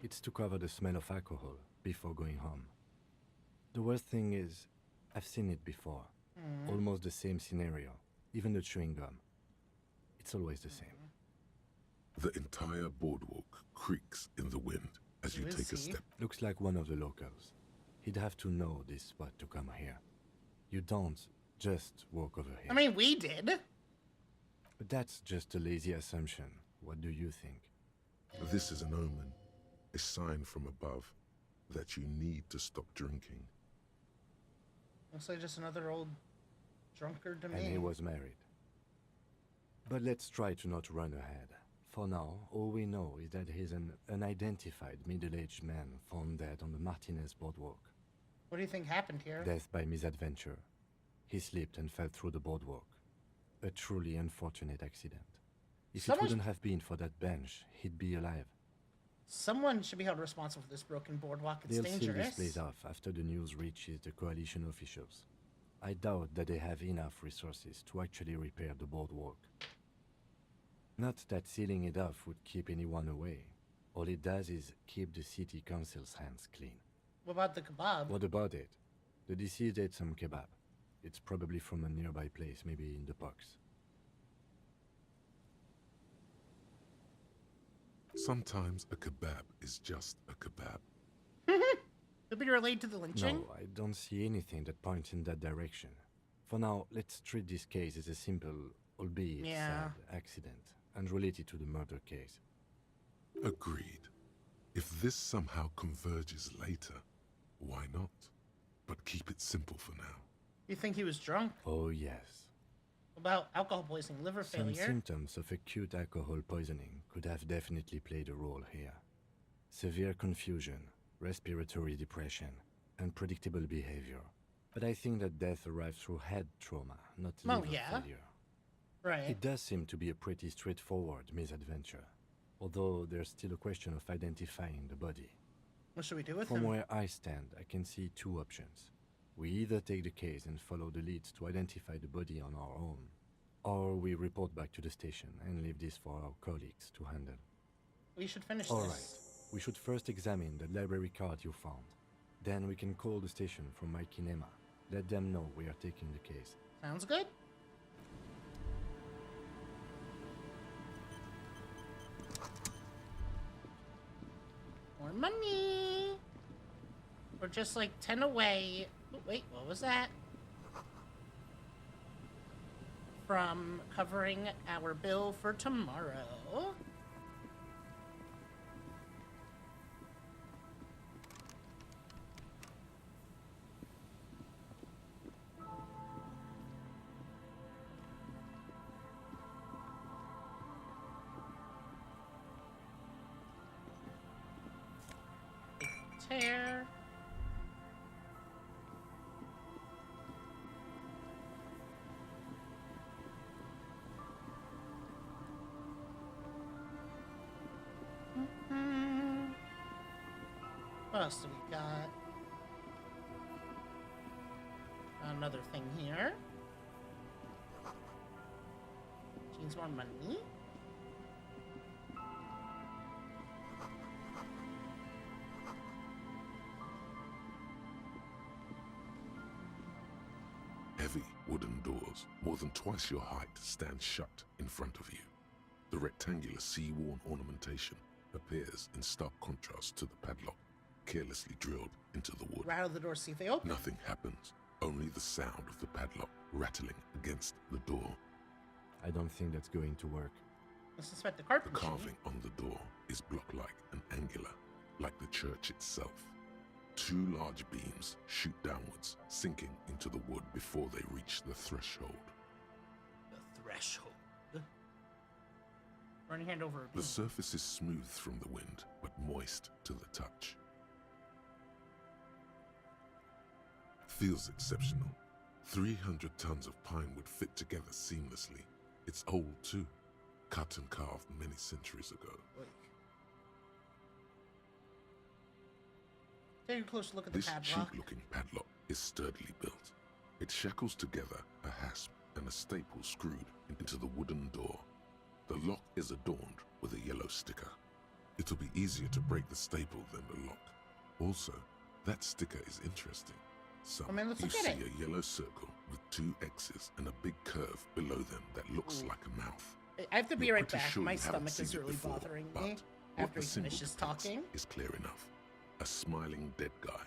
It's to cover the smell of alcohol before going home. The worst thing is, I've seen it before. Almost the same scenario. Even the chewing gum. It's always the same. The entire boardwalk creaks in the wind as Who you is take a he? step. Looks like one of the locals. He'd have to know this spot to come here. You don't just walk over here. I mean, we did. But that's just a lazy assumption. What do you think? This is an omen, a sign from above that you need to stop drinking. Looks like just another old drunkard to me. And he was married. But let's try to not run ahead. For now, all we know is that he's an unidentified middle-aged man found dead on the Martinez boardwalk. What do you think happened here? Death by misadventure. He slipped and fell through the boardwalk. A truly unfortunate accident. If Someone- it wouldn't have been for that bench, he'd be alive. Someone should be held responsible for this broken boardwalk. It's They'll seal dangerous. this place off after the news reaches the coalition officials. I doubt that they have enough resources to actually repair the boardwalk. Not that sealing it off would keep anyone away. All it does is keep the city council's hands clean. What about the kebab? What about it? The deceased ate some kebab. It's probably from a nearby place, maybe in the parks. Sometimes a kebab is just a kebab. Could be related to the lynching? No, I don't see anything that points in that direction. For now, let's treat this case as a simple, albeit sad, accident, unrelated to the murder case. Agreed. If this somehow converges later, why not? But keep it simple for now. You think he was drunk? Oh, yes. About alcohol poisoning, liver Some failure? symptoms of acute alcohol poisoning could have definitely played a role here. Severe confusion, respiratory depression, unpredictable behavior. But I think that death arrived through head trauma, not liver failure. Right. It does seem to be a pretty straightforward misadventure, although there's still a question of identifying the body. What should we do with From him? where I stand, I can see two options. We either take the case and follow the leads to identify the body on our own, or we report back to the station and leave this for our colleagues to handle. We should finish All this. right. We should first examine the library card you found. Then we can call the station from my kinema. Let them know we are taking the case. Sounds good. More money. We're just like 10 away. Oh, wait, what was that? From covering our bill for tomorrow. Tear. What else do we got? Another thing here. Which needs more money. Heavy wooden doors, more than twice your height, stand shut in front of you. The rectangular sea-worn ornamentation appears in stark contrast to the padlock, carelessly drilled into the wood. Rattle the door, see if they open. Nothing happens, only the sound of the padlock rattling against the door. I don't think that's going to work. I suspect the The carpet carving on the door is block-like and angular, like the church itself. Two large beams shoot downwards, sinking into the wood before they reach the threshold. The threshold. Running hand over a beam. The surface is smooth from the wind, but moist to the touch. Feels exceptional. 300 tons of pine would fit together seamlessly. It's old too, cut and carved many centuries ago. Take a close look at the This padlock. cheap-looking padlock is sturdily built. It shackles together a hasp and a staple screwed into the wooden door. The lock is adorned with a yellow sticker. It'll be easier to break the staple than the lock. Also, that sticker is interesting. So, I mean, let's you look at see it. a yellow circle with two X's and a big curve below them that looks like a mouth. I have to be You're right pretty back. sure My you haven't stomach is seen it really before, bothering but me what after the he symbol finishes depicts talking. is clear enough. A smiling dead guy.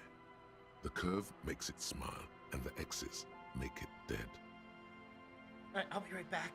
The curve makes it smile, and the X's make it dead. Alright, I'll be right back.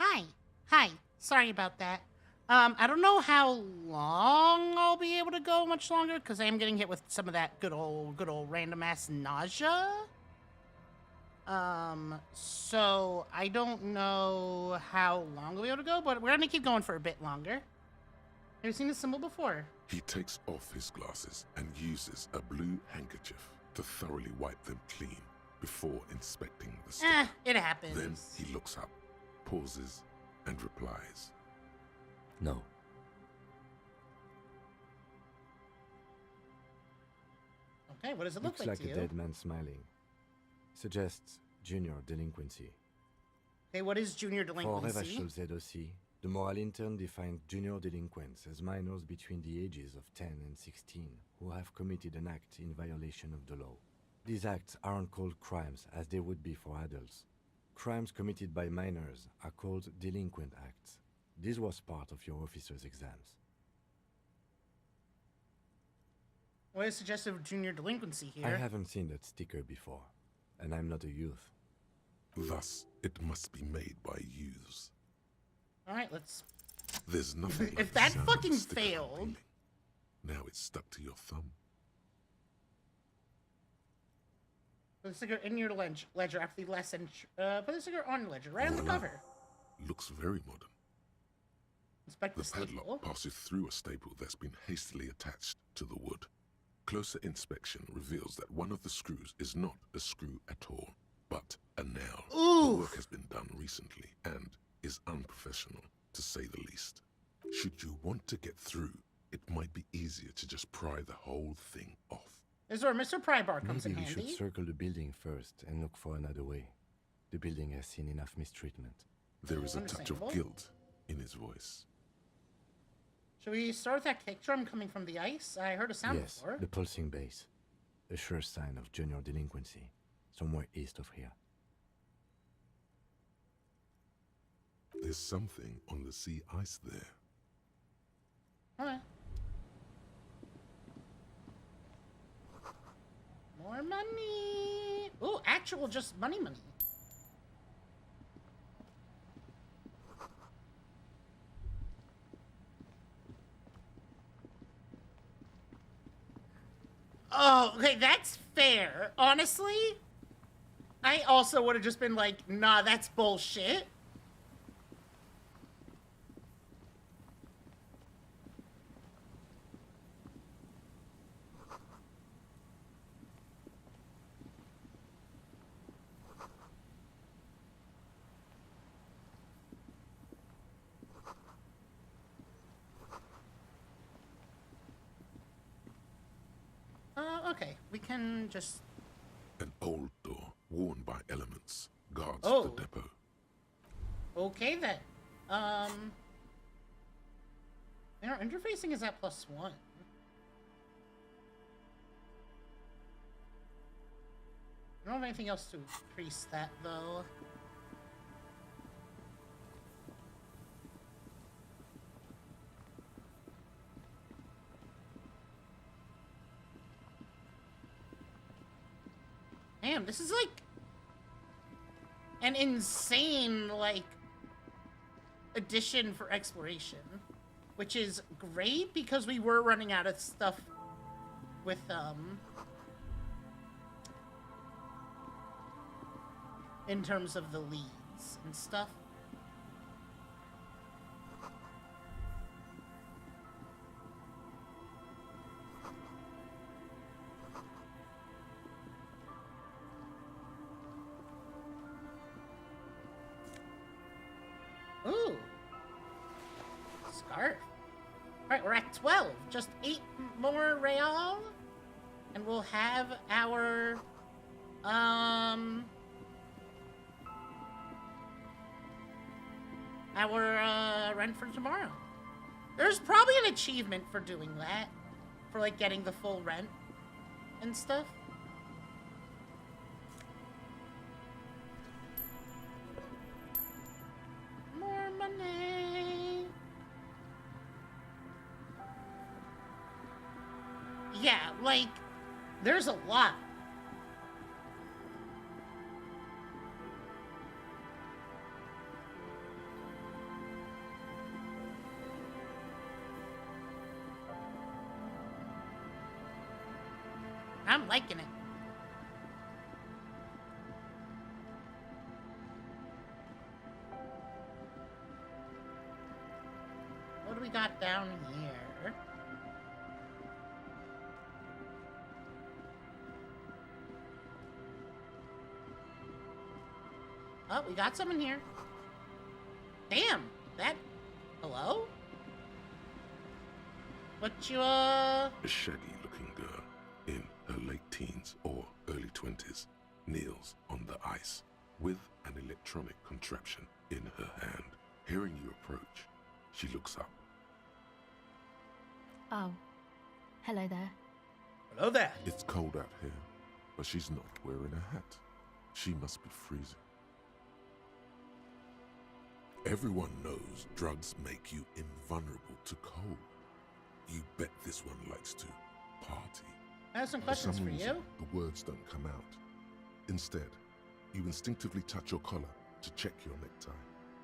Hi. Hi. Sorry about that. I don't know how long I'll be able to go much longer, because I am getting hit with some of that good old random ass nausea. So I don't know how long we'll be able to go, but we're gonna keep going for a bit longer. Have you seen this symbol before? He takes off his glasses and uses a blue handkerchief to thoroughly wipe them clean before inspecting the sticker. It happens. Then he looks up, pauses, and replies. No. Okay, what does it look Looks like to you? a dead man smiling. Suggests junior delinquency. Okay, what is junior For delinquency? Revachol ZOC, the moral intern defined junior delinquents as minors between the ages of 10 and 16 who have committed an act in violation of the law. These acts aren't called crimes as they would be for adults. Crimes committed by minors are called delinquent acts. This was part of your officer's exams. What is suggestive of junior delinquency here? I haven't seen that sticker before, and I'm not a youth. Thus, it must be made by youths. Alright, let's... There's nothing like If the that sound of fucking the sticker failed... peeling. Now it's stuck to your thumb. Put the sticker in your ledger after the last sentence. Put the sticker on your ledger, right on the cover. Looks very modern. Inspect the The staple. padlock passes through a staple that's been hastily attached to the wood. Closer inspection reveals that one of the screws is not a screw at all, but a nail. The work has been done recently and is unprofessional, to say the least. Should you want to get through, it might be easier to just pry the whole thing off. This is where Mr. Prybar comes Maybe in we handy. should circle the building first and look for another way. The building has seen enough mistreatment. There is a touch of Understandable. guilt in his voice. Should we start with that kick drum coming from the ice? I heard a sound Yes, before. the pulsing bass. A sure sign of junior delinquency, somewhere east of here. There's something on the sea ice there. Alright. More money! Ooh, actual just money. Oh, okay, that's fair. Honestly, I also would have just been like, nah, that's bullshit. Okay, we can just... An old door, worn by elements, guards Oh. the depot. Okay then. Our interfacing is at +1. I don't have anything else to increase that though. Damn, this is like an insane, like, addition for exploration. Which is great because we were running out of stuff with, in terms of the leads and stuff. Ooh. Scarf. Alright, we're at 12. Just 8 more real. And we'll have our, rent for tomorrow. There's probably an achievement for doing that. For, like, getting the full rent and stuff. More money. Yeah, like, there's a lot. I'm liking it. What do we got down here? Oh, we got some in here. Damn, that... Hello? What you, A shaggy-looking girl in her late teens or early 20s kneels on the ice with an electronic contraption in her hand. Hearing you approach, she looks up. Oh, hello there. Hello there. It's cold out here, but she's not wearing a hat. She must be freezing. Everyone knows drugs make you invulnerable to cold. You bet this one likes to party. I have some questions for reason, you. The words don't come out. Instead, you instinctively touch your collar to check your necktie.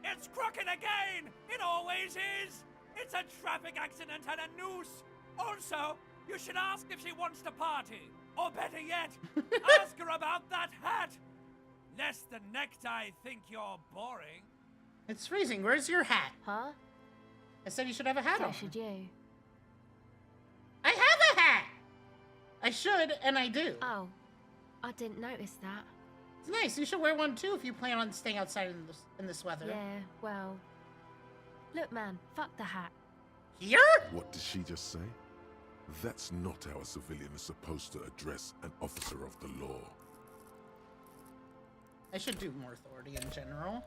It's crooked again! It always is! It's a traffic accident and a noose! Also, you should ask if she wants to party. Or better yet, ask her about that hat! Lest the necktie think you're boring. It's freezing. Where's your hat? Huh? I said you should have a hat So on. should you. I have a hat! I should, and I do. Oh, I didn't notice that. It's nice. You should wear one too if you plan on staying outside in this weather. Yeah, well... Look, man, fuck the hat. Here? What did she just say? That's not how a civilian is supposed to address an officer of the law. I should do more authority in general.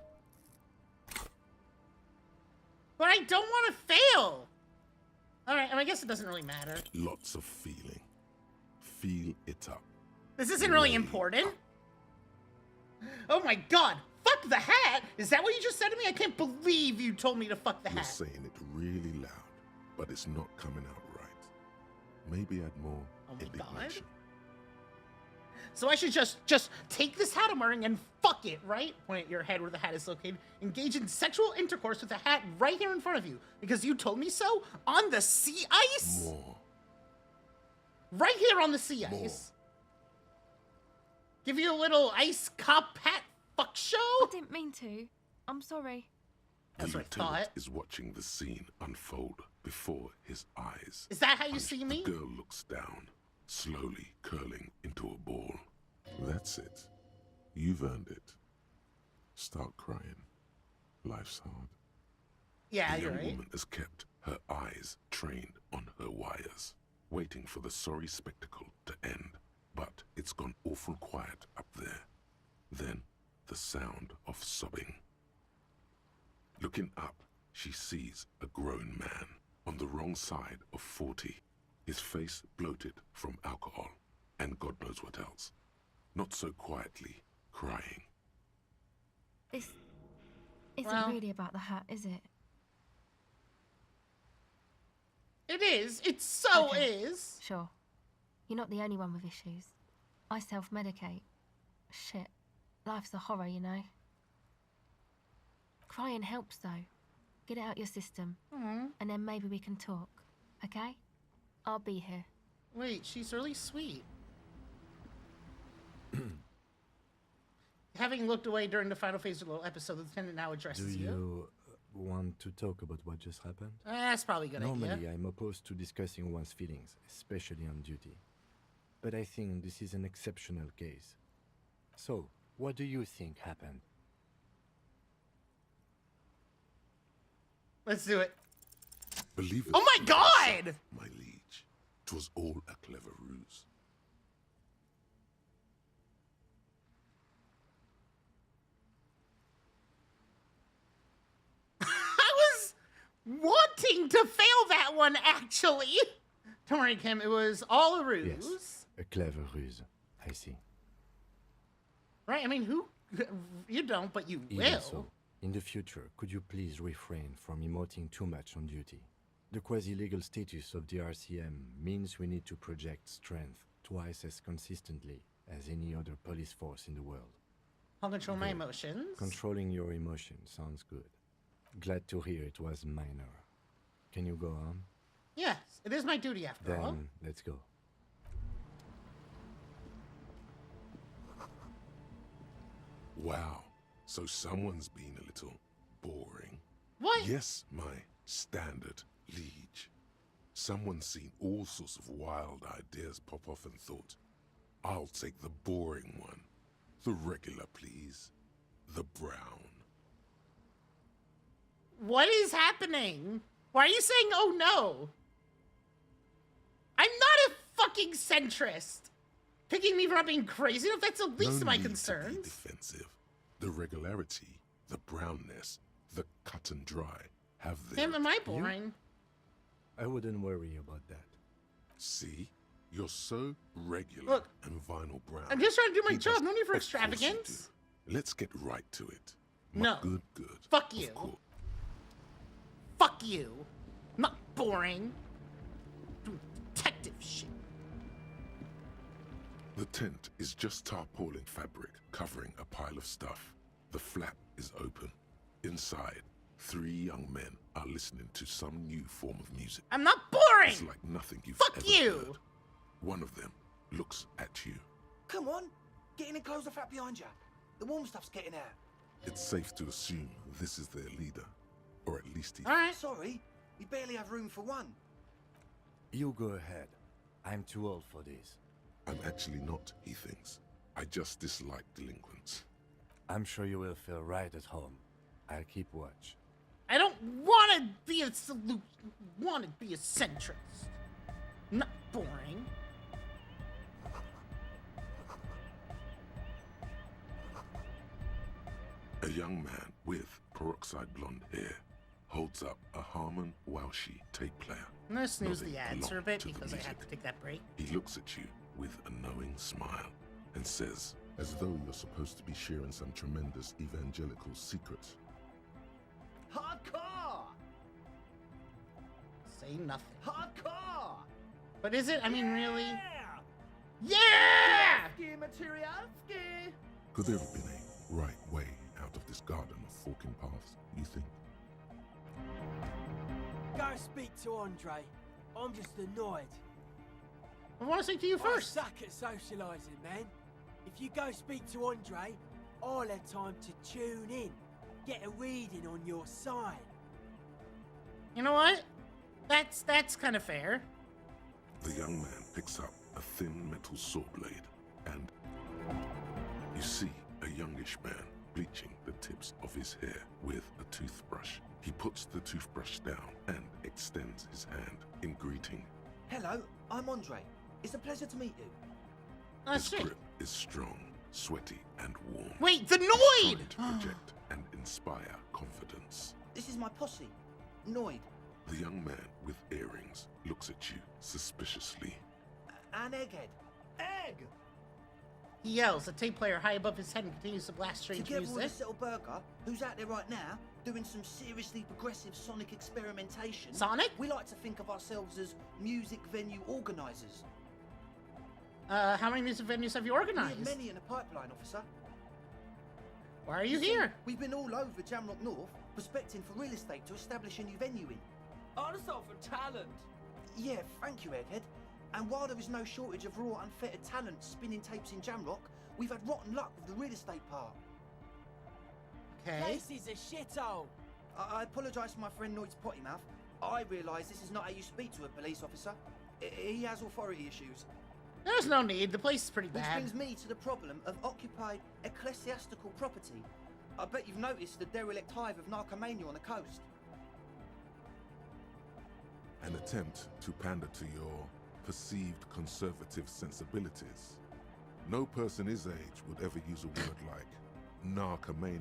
But I don't want to fail! Alright, I guess it doesn't really matter. Lots of feeling. Feel it up. This isn't really important. Oh my god! Fuck the hat! Is that what you just said to me? I can't believe you told me to fuck the You're hat. saying it really loud, but it's not coming out right. Maybe add more indignation. So I should just take this hat I'm wearing and fuck it, right? Point at your head where the hat is located. Engage in sexual intercourse with the hat right here in front of you. Because you told me so on the sea ice? More. Right here on the sea More. ice. Give you a little ice cop hat fuck show? I didn't mean to. I'm sorry. That's The what I thought. lieutenant is watching the scene unfold before his eyes. Is that how you see me? The girl looks down, slowly curling into a ball. That's it. You've earned it. Start crying. Life's hard. Yeah, the you're young right. woman has kept her eyes trained on her wires, waiting for the sorry spectacle to end. But it's gone awful quiet up there. Then the sound of sobbing. Looking up, she sees a grown man on the wrong side of 40, his face bloated from alcohol and God knows what else. Not so quietly, crying. This isn't Well- really about the hat, is it? It is. It so Okay. is. Sure. You're not the only one with issues. I self-medicate. Shit. Life's a horror, you know. Crying helps, though. Get it out your system. And then maybe we can talk. Okay? I'll be here. Wait, she's really sweet. Having looked away during the final phase of the episode, the lieutenant now Do addresses you want to talk about what just happened? That's probably a good Normally, idea. I'm opposed to discussing one's feelings, especially on duty. But I think this is an exceptional case. So, what do you think happened? Let's do it. Believe it. Oh my god! yourself, my liege. 'Twas all a clever ruse. I was wanting to fail that one, actually. Don't worry, Kim. It was all a ruse. Yes, a clever ruse. I see. Right? I mean, who? You don't, but you Even will. so, in the future, could you please refrain from emoting too much on duty? The quasi-legal status of the RCM means we need to project strength twice as consistently as any other police force in the world. I'll control my Good. emotions. Controlling your emotions sounds good. Glad to hear it was minor. Can you go on? Yes, it is my duty after all. Then let's go. Wow, so someone's been a little boring. What? Yes, my standard liege. Someone's seen all sorts of wild ideas pop off and thought, I'll take the boring one. The regular, please. The brown. What is happening? Why are you saying, oh no? I'm not a fucking centrist. Picking me for not being crazy enough, that's the least of my concerns. To be defensive. The regularity, the brownness, the cut and dry have their... Damn, am I boring? I wouldn't worry about that. See? You're so regular. Look, and vinyl brown. I'm just trying to do my He job. does- No need for of course you extravagance. do. Let's get right to it. No. Good. Fuck Of you. course. Fuck you. I'm not boring. Doing detective shit. The tent is just tarpaulin fabric covering a pile of stuff. The flap is open. Inside, 3 young men are listening to some new form of music. I'm not boring! It's like nothing you've Fuck ever you! heard. One of them looks at you. Come on, get in and close the flap behind you. The warm stuff's getting out. It's safe to assume this is their leader. Or at least he... Alright. Sorry, we barely have room for one. You go ahead. I'm too old for this. I'm actually not, he thinks. I just dislike delinquents. I'm sure you will feel right at home. I'll keep watch. I don't want to be a want to be a centrist. Not boring. A young man with peroxide blonde hair holds up a Harman Walshy tape player. I'm gonna snooze nodding the ads for a along bit to the because I had music. to take that break. He looks at you with a knowing smile and says, as though you're supposed to be sharing some tremendous evangelical secret. Hardcore! Say nothing. Hardcore! But is it? I mean, really? Yeah! Materialski! Could there have been a right way out of this garden of forking paths, you think? Go speak to Andre. I'm just annoyed. I want to speak to you first. I suck at socialising, man. If you go speak to Andre, I'll have time to tune in, get a reading on your side. You know what? That's kind of fair. The young man picks up a thin metal saw blade and you see a youngish man bleaching the tips of his hair with a toothbrush. He puts the toothbrush down and extends his hand in greeting. Hello, I'm Andre. It's a pleasure to meet you. His grip is strong, sweaty, and warm. Wait, the Trying Noid! to project and inspire confidence. This is my posse, Noid. The young man with earrings looks at you suspiciously. An egghead. Egg! He yells, a tape player high above his head, and continues to blast strange Together music. with this little burger, who's out there right now, doing some seriously progressive sonic experimentation. Sonic? We like to think of ourselves as music venue organisers. How many music venues have you We organized? have many in the pipeline, officer. Why are you See, here? We've been all over Jamrock North, prospecting for real estate to establish a new venue in. Artists for talent. Yeah, thank you, Egghead. And while there is no shortage of raw, unfettered talent spinning tapes in Jamrock, we've had rotten luck with the real estate part. Okay. Place is a shithole. I apologise for my friend Noid's potty mouth. I realise this is not how you speak to a police officer. He has authority issues. There's no need. The place is pretty Which bad. brings me to the problem of occupied ecclesiastical property. I bet you've noticed the derelict hive of narcomania on the coast. An attempt to pander to your perceived conservative sensibilities. No person his age would ever use a word like narcomania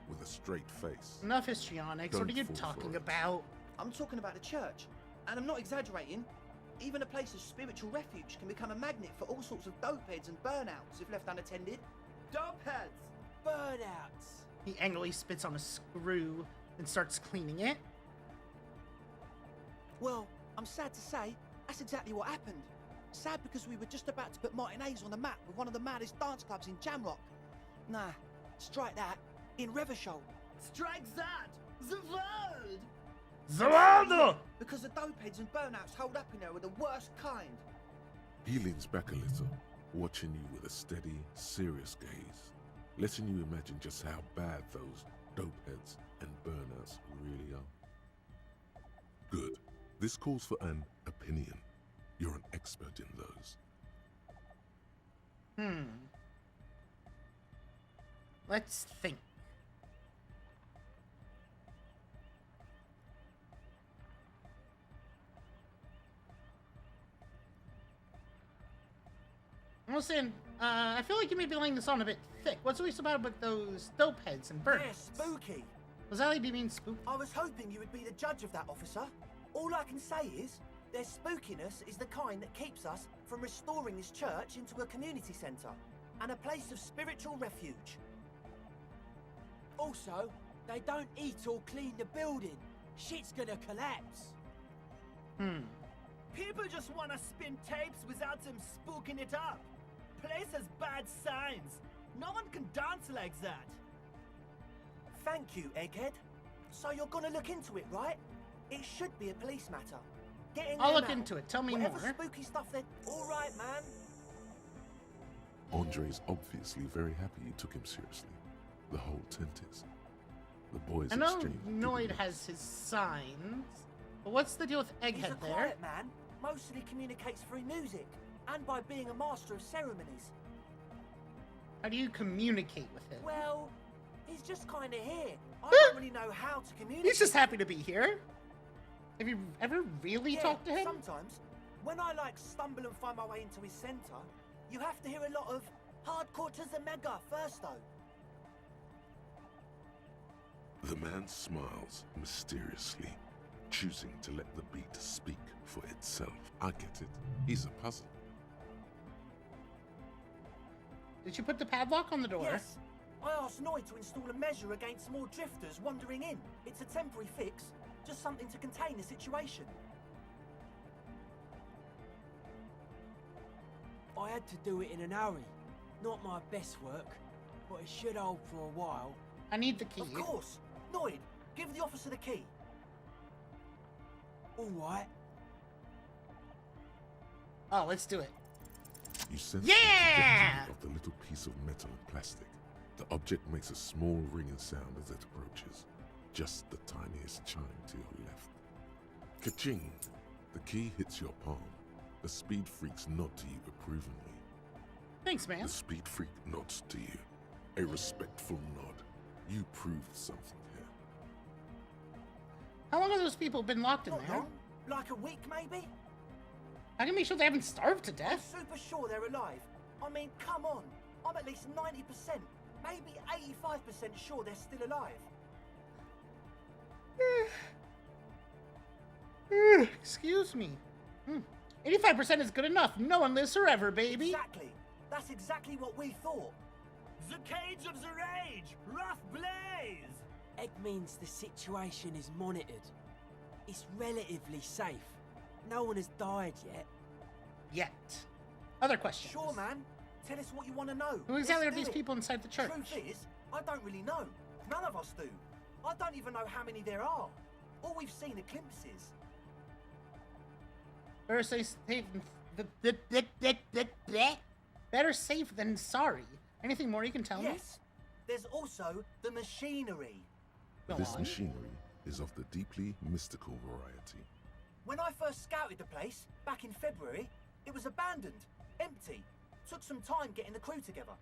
with a straight face. Enough histrionics. What are Don't you fall for talking it. about? I'm talking about the church, and I'm not exaggerating. Even a place of spiritual refuge can become a magnet for all sorts of dopeheads and burnouts if left unattended. Dopeheads. Burnouts. He angrily spits on a screw and starts cleaning it. Well, I'm sad to say, that's exactly what happened. Sad because we were just about to put Martinez on the map with one of the maddest dance clubs in Jamrock. Nah, strike that. In Revershoal. Strike that! The world! Zawaldo! Because the dopeheads and burnouts hold up in there are the worst kind. He leans back a little, watching you with a steady, serious gaze. letting you imagine just how bad those dopeheads and burnouts really are. Good. This calls for an opinion. You're an expert in those. Let's think. Listen, I feel like you may be laying this on a bit thick. What's so about those dope heads and birds? They're spooky. Was that be mean spooky? I was hoping you would be the judge of that, officer. All I can say is, their spookiness is the kind that keeps us from restoring this church into a community centre and a place of spiritual refuge. Also, they don't eat or clean the building. Shit's gonna collapse. People just want to spin tapes without them spooking it up. Place has bad signs. No one can dance like that. Thank you, Egghead. So you're gonna look into it, right? It should be a police matter. I'll look into it. Tell me more. Spooky stuff then. All right, man. Andre's obviously very happy you took him seriously. The whole tent is. The boys I know exchanged Noid has his signs, but what's the deal with Egghead He's a there? quiet man. Mostly communicates through music and by being a master of ceremonies. How do you communicate with him? Well, he's just kind of here. I don't really know how to communicate. He's just happy to be here. Have you ever really talked to him? Sometimes. When I stumble and find my way into his centre, you have to hear a lot of hardcore to the mega first though. The man smiles mysteriously, choosing to let the beat speak for itself. I get it. He's a puzzle. Did you put the padlock on the door? Yes. I asked Noid to install a measure against more drifters wandering in. It's a temporary fix, just something to contain the situation. I had to do it in an hurry. Not my best work, but it should hold for a while. I need the key. Of course. Noid, give the officer the key. All right. Oh, let's do it. You sense Yeah! the trajectory of the little piece of metal and plastic. The object makes a small ringing sound as it approaches. Just the tiniest chime to your left. Ka-ching! The key hits your palm. The speed freaks nod to you approvingly. Thanks, man. The speed freak nods to you. A respectful nod. You proved something here. How long have those people been locked in Not there? long. Like a week, maybe? I can make sure they haven't starved to I'm death. super sure they're alive. I mean, come on. I'm at least 90%, maybe 85% sure they're still alive. Excuse me. 85% is good enough. No one lives forever, baby. Exactly. That's exactly what we thought. The cage of the rage! Rough blaze! Egg means the situation is monitored. It's relatively safe. No one has died yet. Yet. Other questions? Sure, man. Tell us what you want to know. Who exactly are Let's do these it. people inside the church? Truth is, I don't really know. None of us do. I don't even know how many there are. All we've seen are glimpses. Better safe better safe than sorry. Anything more you can tell me? Yes. There's also the machinery. This machinery is of the deeply mystical variety. When I first scouted the place, back in February, it was abandoned, empty. Took some time getting the crew together.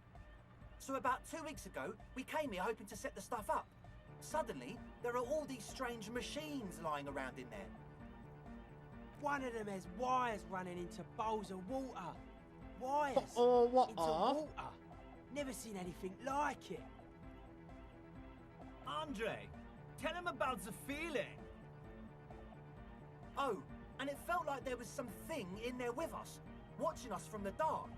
So about 2 weeks ago, we came here hoping to set the stuff up. Suddenly, there are all these strange machines lying around in there. One of them has wires running into bowls of water. Wires into water. Never seen anything like it. Andre, tell him about the feeling. Oh, and it felt like there was some thing in there with us, watching us from the dark.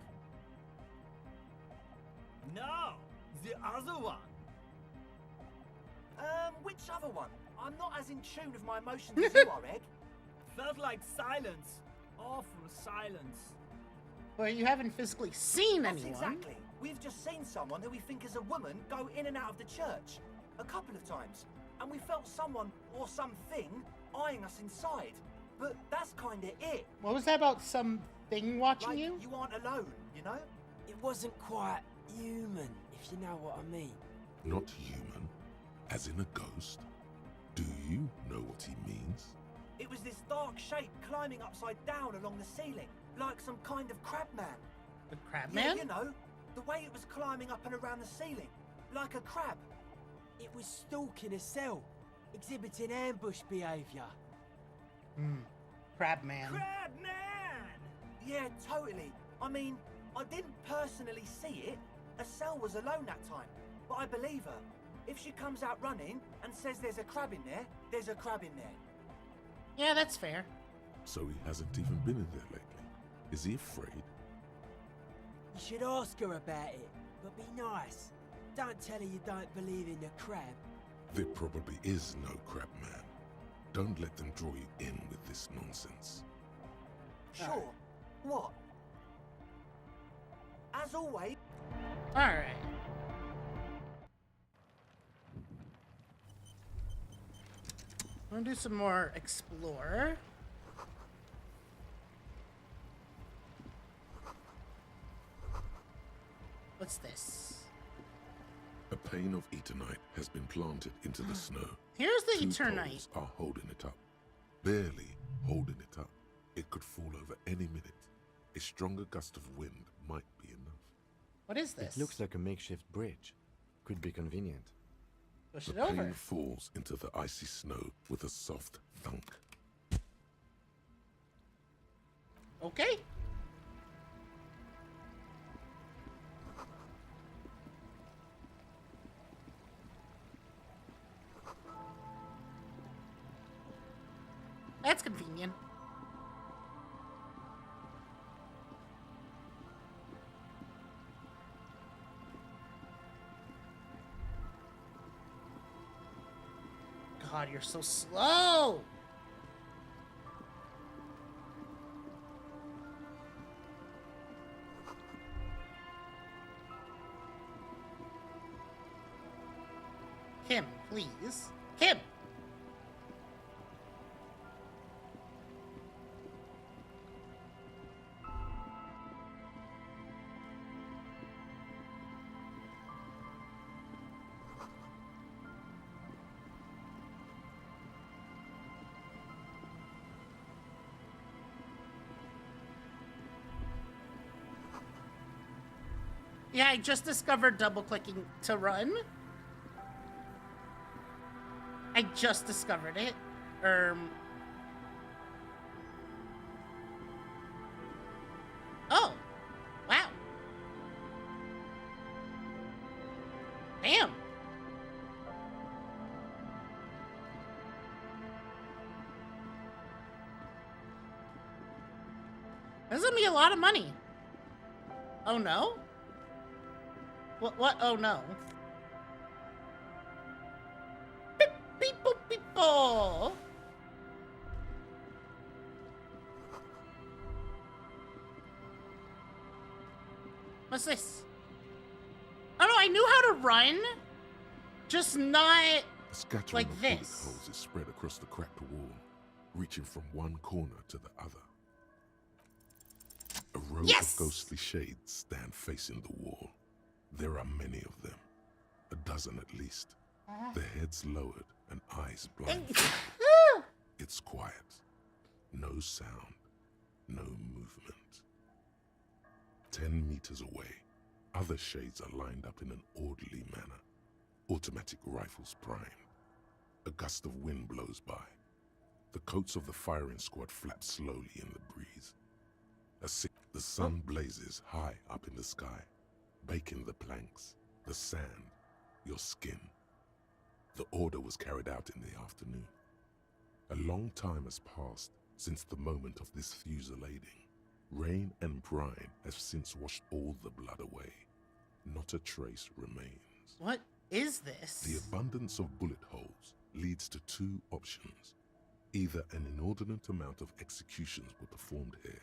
No, the other one. Which other one? I'm not as in tune with my emotions as you are, Egg. Felt like silence. Awful silence. Well, you haven't physically seen Not anyone. Exactly. We've just seen someone who we think is a woman go in and out of the church a couple of times, and we felt someone or something eyeing us inside. But that's kind of it. What was that about something watching Like you? you aren't alone, you know? It wasn't quite human, if you know what I mean. Not human, as in a ghost? Do you know what he means? It was this dark shape climbing upside down along the ceiling, like some kind of crab man. The crab Yeah, man? you know, the way it was climbing up and around the ceiling, like a crab. It was stalking a cell, exhibiting ambush behaviour. Crab man. Crab man! Yeah, totally. I mean, I didn't personally see it. Estelle was alone that time, but I believe her. If she comes out running and says there's a crab in there, there's a crab in there. Yeah, that's fair. So he hasn't even been in there lately. Is he afraid? You should ask her about it, but be nice. Don't tell her you don't believe in the crab. There probably is no crab man. Don't let them draw you in with this nonsense. Sure. What? As always. Alright. I'm gonna do some more explore. What's this? A pane of Eternite has been planted into the snow. Here's the Two Eternite. poles are holding it up. Barely holding it up. It could fall over any minute. A stronger gust of wind might be enough. What is this? It looks like a makeshift bridge. Could be convenient. Push The it over. pane falls into the icy snow with a soft thunk. Okay. That's convenient. God, you're so slow. Kim, please. Kim! Yeah, I just discovered double-clicking to run. I just discovered it. Oh. Wow. Damn. This is gonna be a lot of money. Oh no? What? Oh no. Beep, beep, boop, beep, oh. What's this? Oh no, I knew how to run. Just not A scattering like of bullet this. holes is spread across the cracked wall, reaching from one corner to the other. A row Yes! of ghostly shades stand facing the wall. There are many of them, a dozen at least, their heads lowered and eyes blinded. It's quiet. No sound, no movement. 10 meters away, other shades are lined up in an orderly manner, automatic rifles primed. A gust of wind blows by. The coats of the firing squad flap slowly in the breeze. The sun blazes high up in the sky, baking the planks, the sand, your skin. The order was carried out in the afternoon. A long time has passed since the moment of this fusillading. Rain and brine have since washed all the blood away. Not a trace remains. What is this? The abundance of bullet holes leads to two options. Either an inordinate amount of executions were performed here,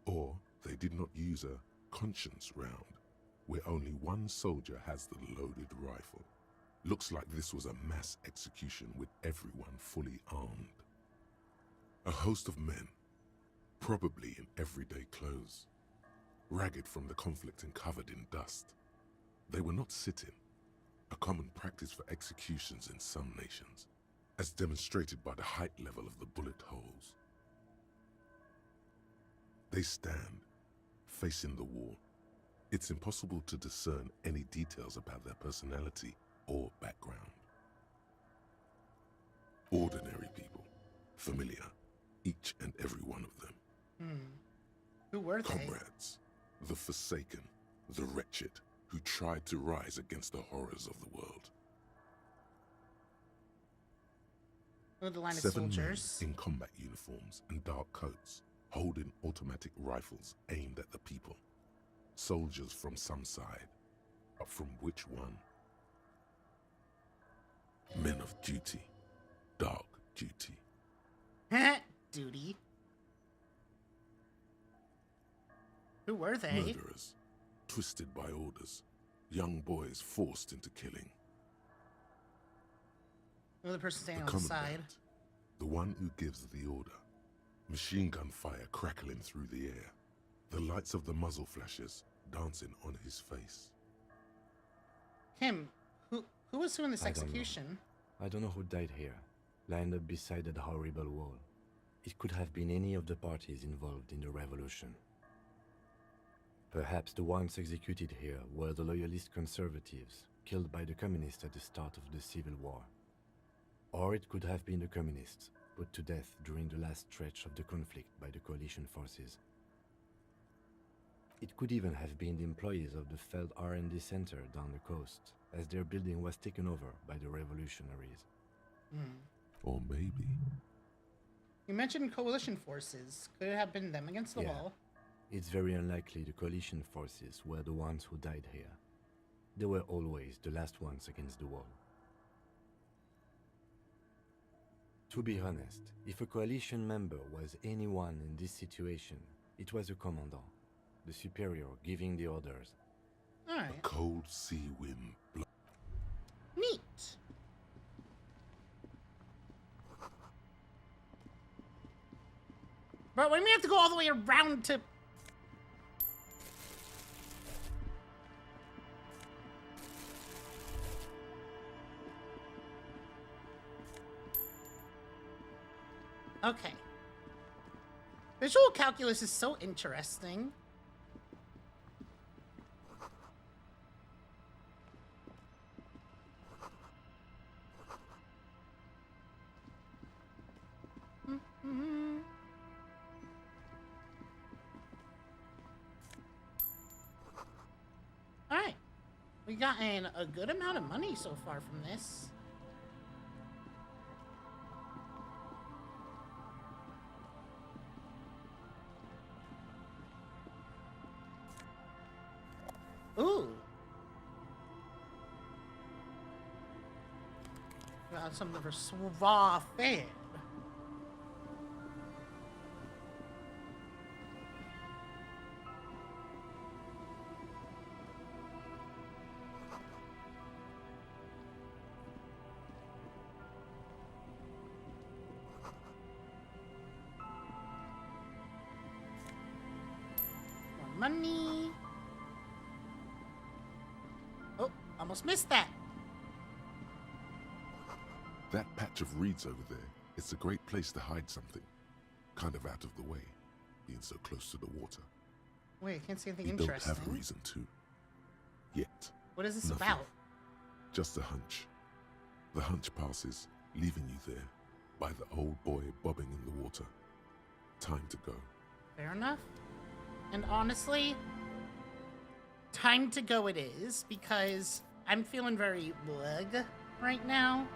or they did not use a conscience round, where only one soldier has the loaded rifle. Looks like this was a mass execution with everyone fully armed. A host of men, probably in everyday clothes, ragged from the conflict and covered in dust. They were not sitting, a common practice for executions in some nations, as demonstrated by the height level of the bullet holes. They stand, facing the wall. It's impossible to discern any details about their personality or background. Ordinary people, familiar, each and every one of them. Who were they? Comrades, the forsaken, the wretched, who tried to rise against the horrors of the world. Oh, the line of 7 soldiers. men in combat uniforms and dark coats, holding automatic rifles aimed at the people. Soldiers from some side, but from which one? Men of duty, dark duty. Duty. Who were they? Murderers, twisted by orders, young boys forced into killing. Oh, the person standing The on the side. commandant, the one who gives the order. Machine gun fire crackling through the air. The lights of the muzzle flashes dancing on his face. Him. Who was doing this I don't know. execution? I don't know who died here, lined up beside that horrible wall. It could have been any of the parties involved in the revolution. Perhaps the ones executed here were the loyalist conservatives, killed by the communists at the start of the Civil War. Or it could have been the communists, put to death during the last stretch of the conflict by the coalition forces. It could even have been the employees of the failed R&D center down the coast, as their building was taken over by the revolutionaries. Or maybe... You mentioned coalition forces. Could it have been them against the wall? It's very unlikely the coalition forces were the ones who died here. They were always the last ones against the wall. To be honest, if a coalition member was anyone in this situation, it was a commandant, the superior giving the orders. Alright. A cold sea wind blows. Neat. But we may have to go all the way around to... Okay. Visual calculus is so interesting. Alright. We gotten a good amount of money so far from this. Ooh. Got something for Suave Fed. More money. Oh, almost missed that. That patch of reeds over there, it's a great place to hide something. Kind of out of the way, being so close to the water. Wait, I can't see anything You interesting. don't have a reason to. Yet. What is this Nothing. about? Just a hunch. The hunch passes, leaving you there, by the old boy bobbing in the water. Time to go. Fair enough. And honestly, time to go it is, because I'm feeling very blug right now.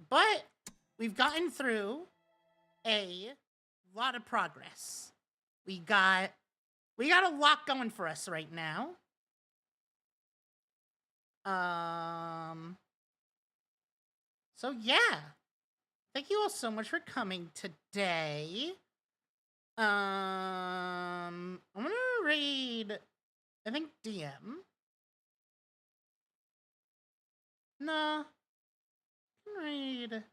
But we've gotten through a lot of progress. We got a lot going for us right now. So yeah. Thank you all so much for coming today. I'm gonna raid, I think, DM. Nah. Raid.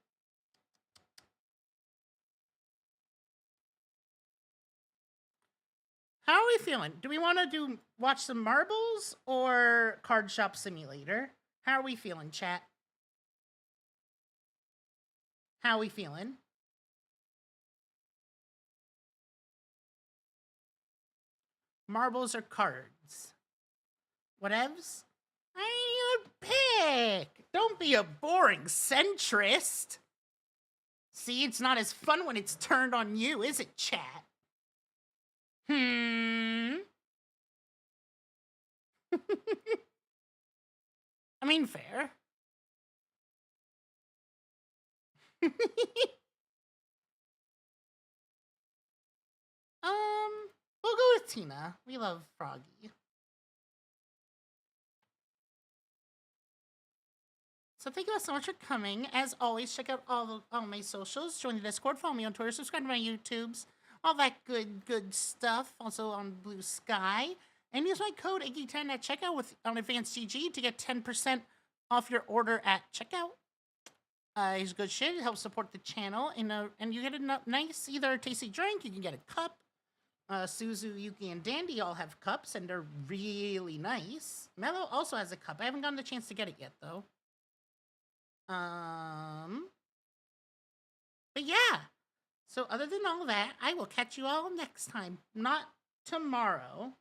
How are we feeling? Do we want to watch some marbles or Card Shop Simulator? How are we feeling, chat? How are we feeling? Marbles or cards? Whatevs? I need a pick. Don't be a boring centrist. See, it's not as fun when it's turned on you, is it, chat? I mean, fair. We'll go with Tina. We love Froggy. So thank you all so much for coming. As always, check out all my socials. Join the Discord. Follow me on Twitter. Subscribe to my YouTubes. All that good stuff. Also on Blue Sky. And use my code IGGY10 at checkout on Advanced GG to get 10% off your order at checkout. It's good shit. It helps support the channel. And you get a nice, either a tasty drink, you can get a cup. Suzu, Yuki, and Dandy all have cups, and they're really nice. Mello also has a cup. I haven't gotten the chance to get it yet, though. But yeah. So other than all that, I will catch you all next time. Not tomorrow.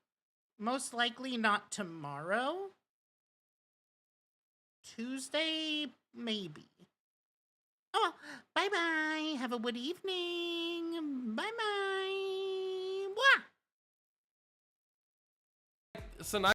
Most likely not tomorrow. Tuesday, maybe. Oh, bye-bye. Have a good evening. Bye-bye. So now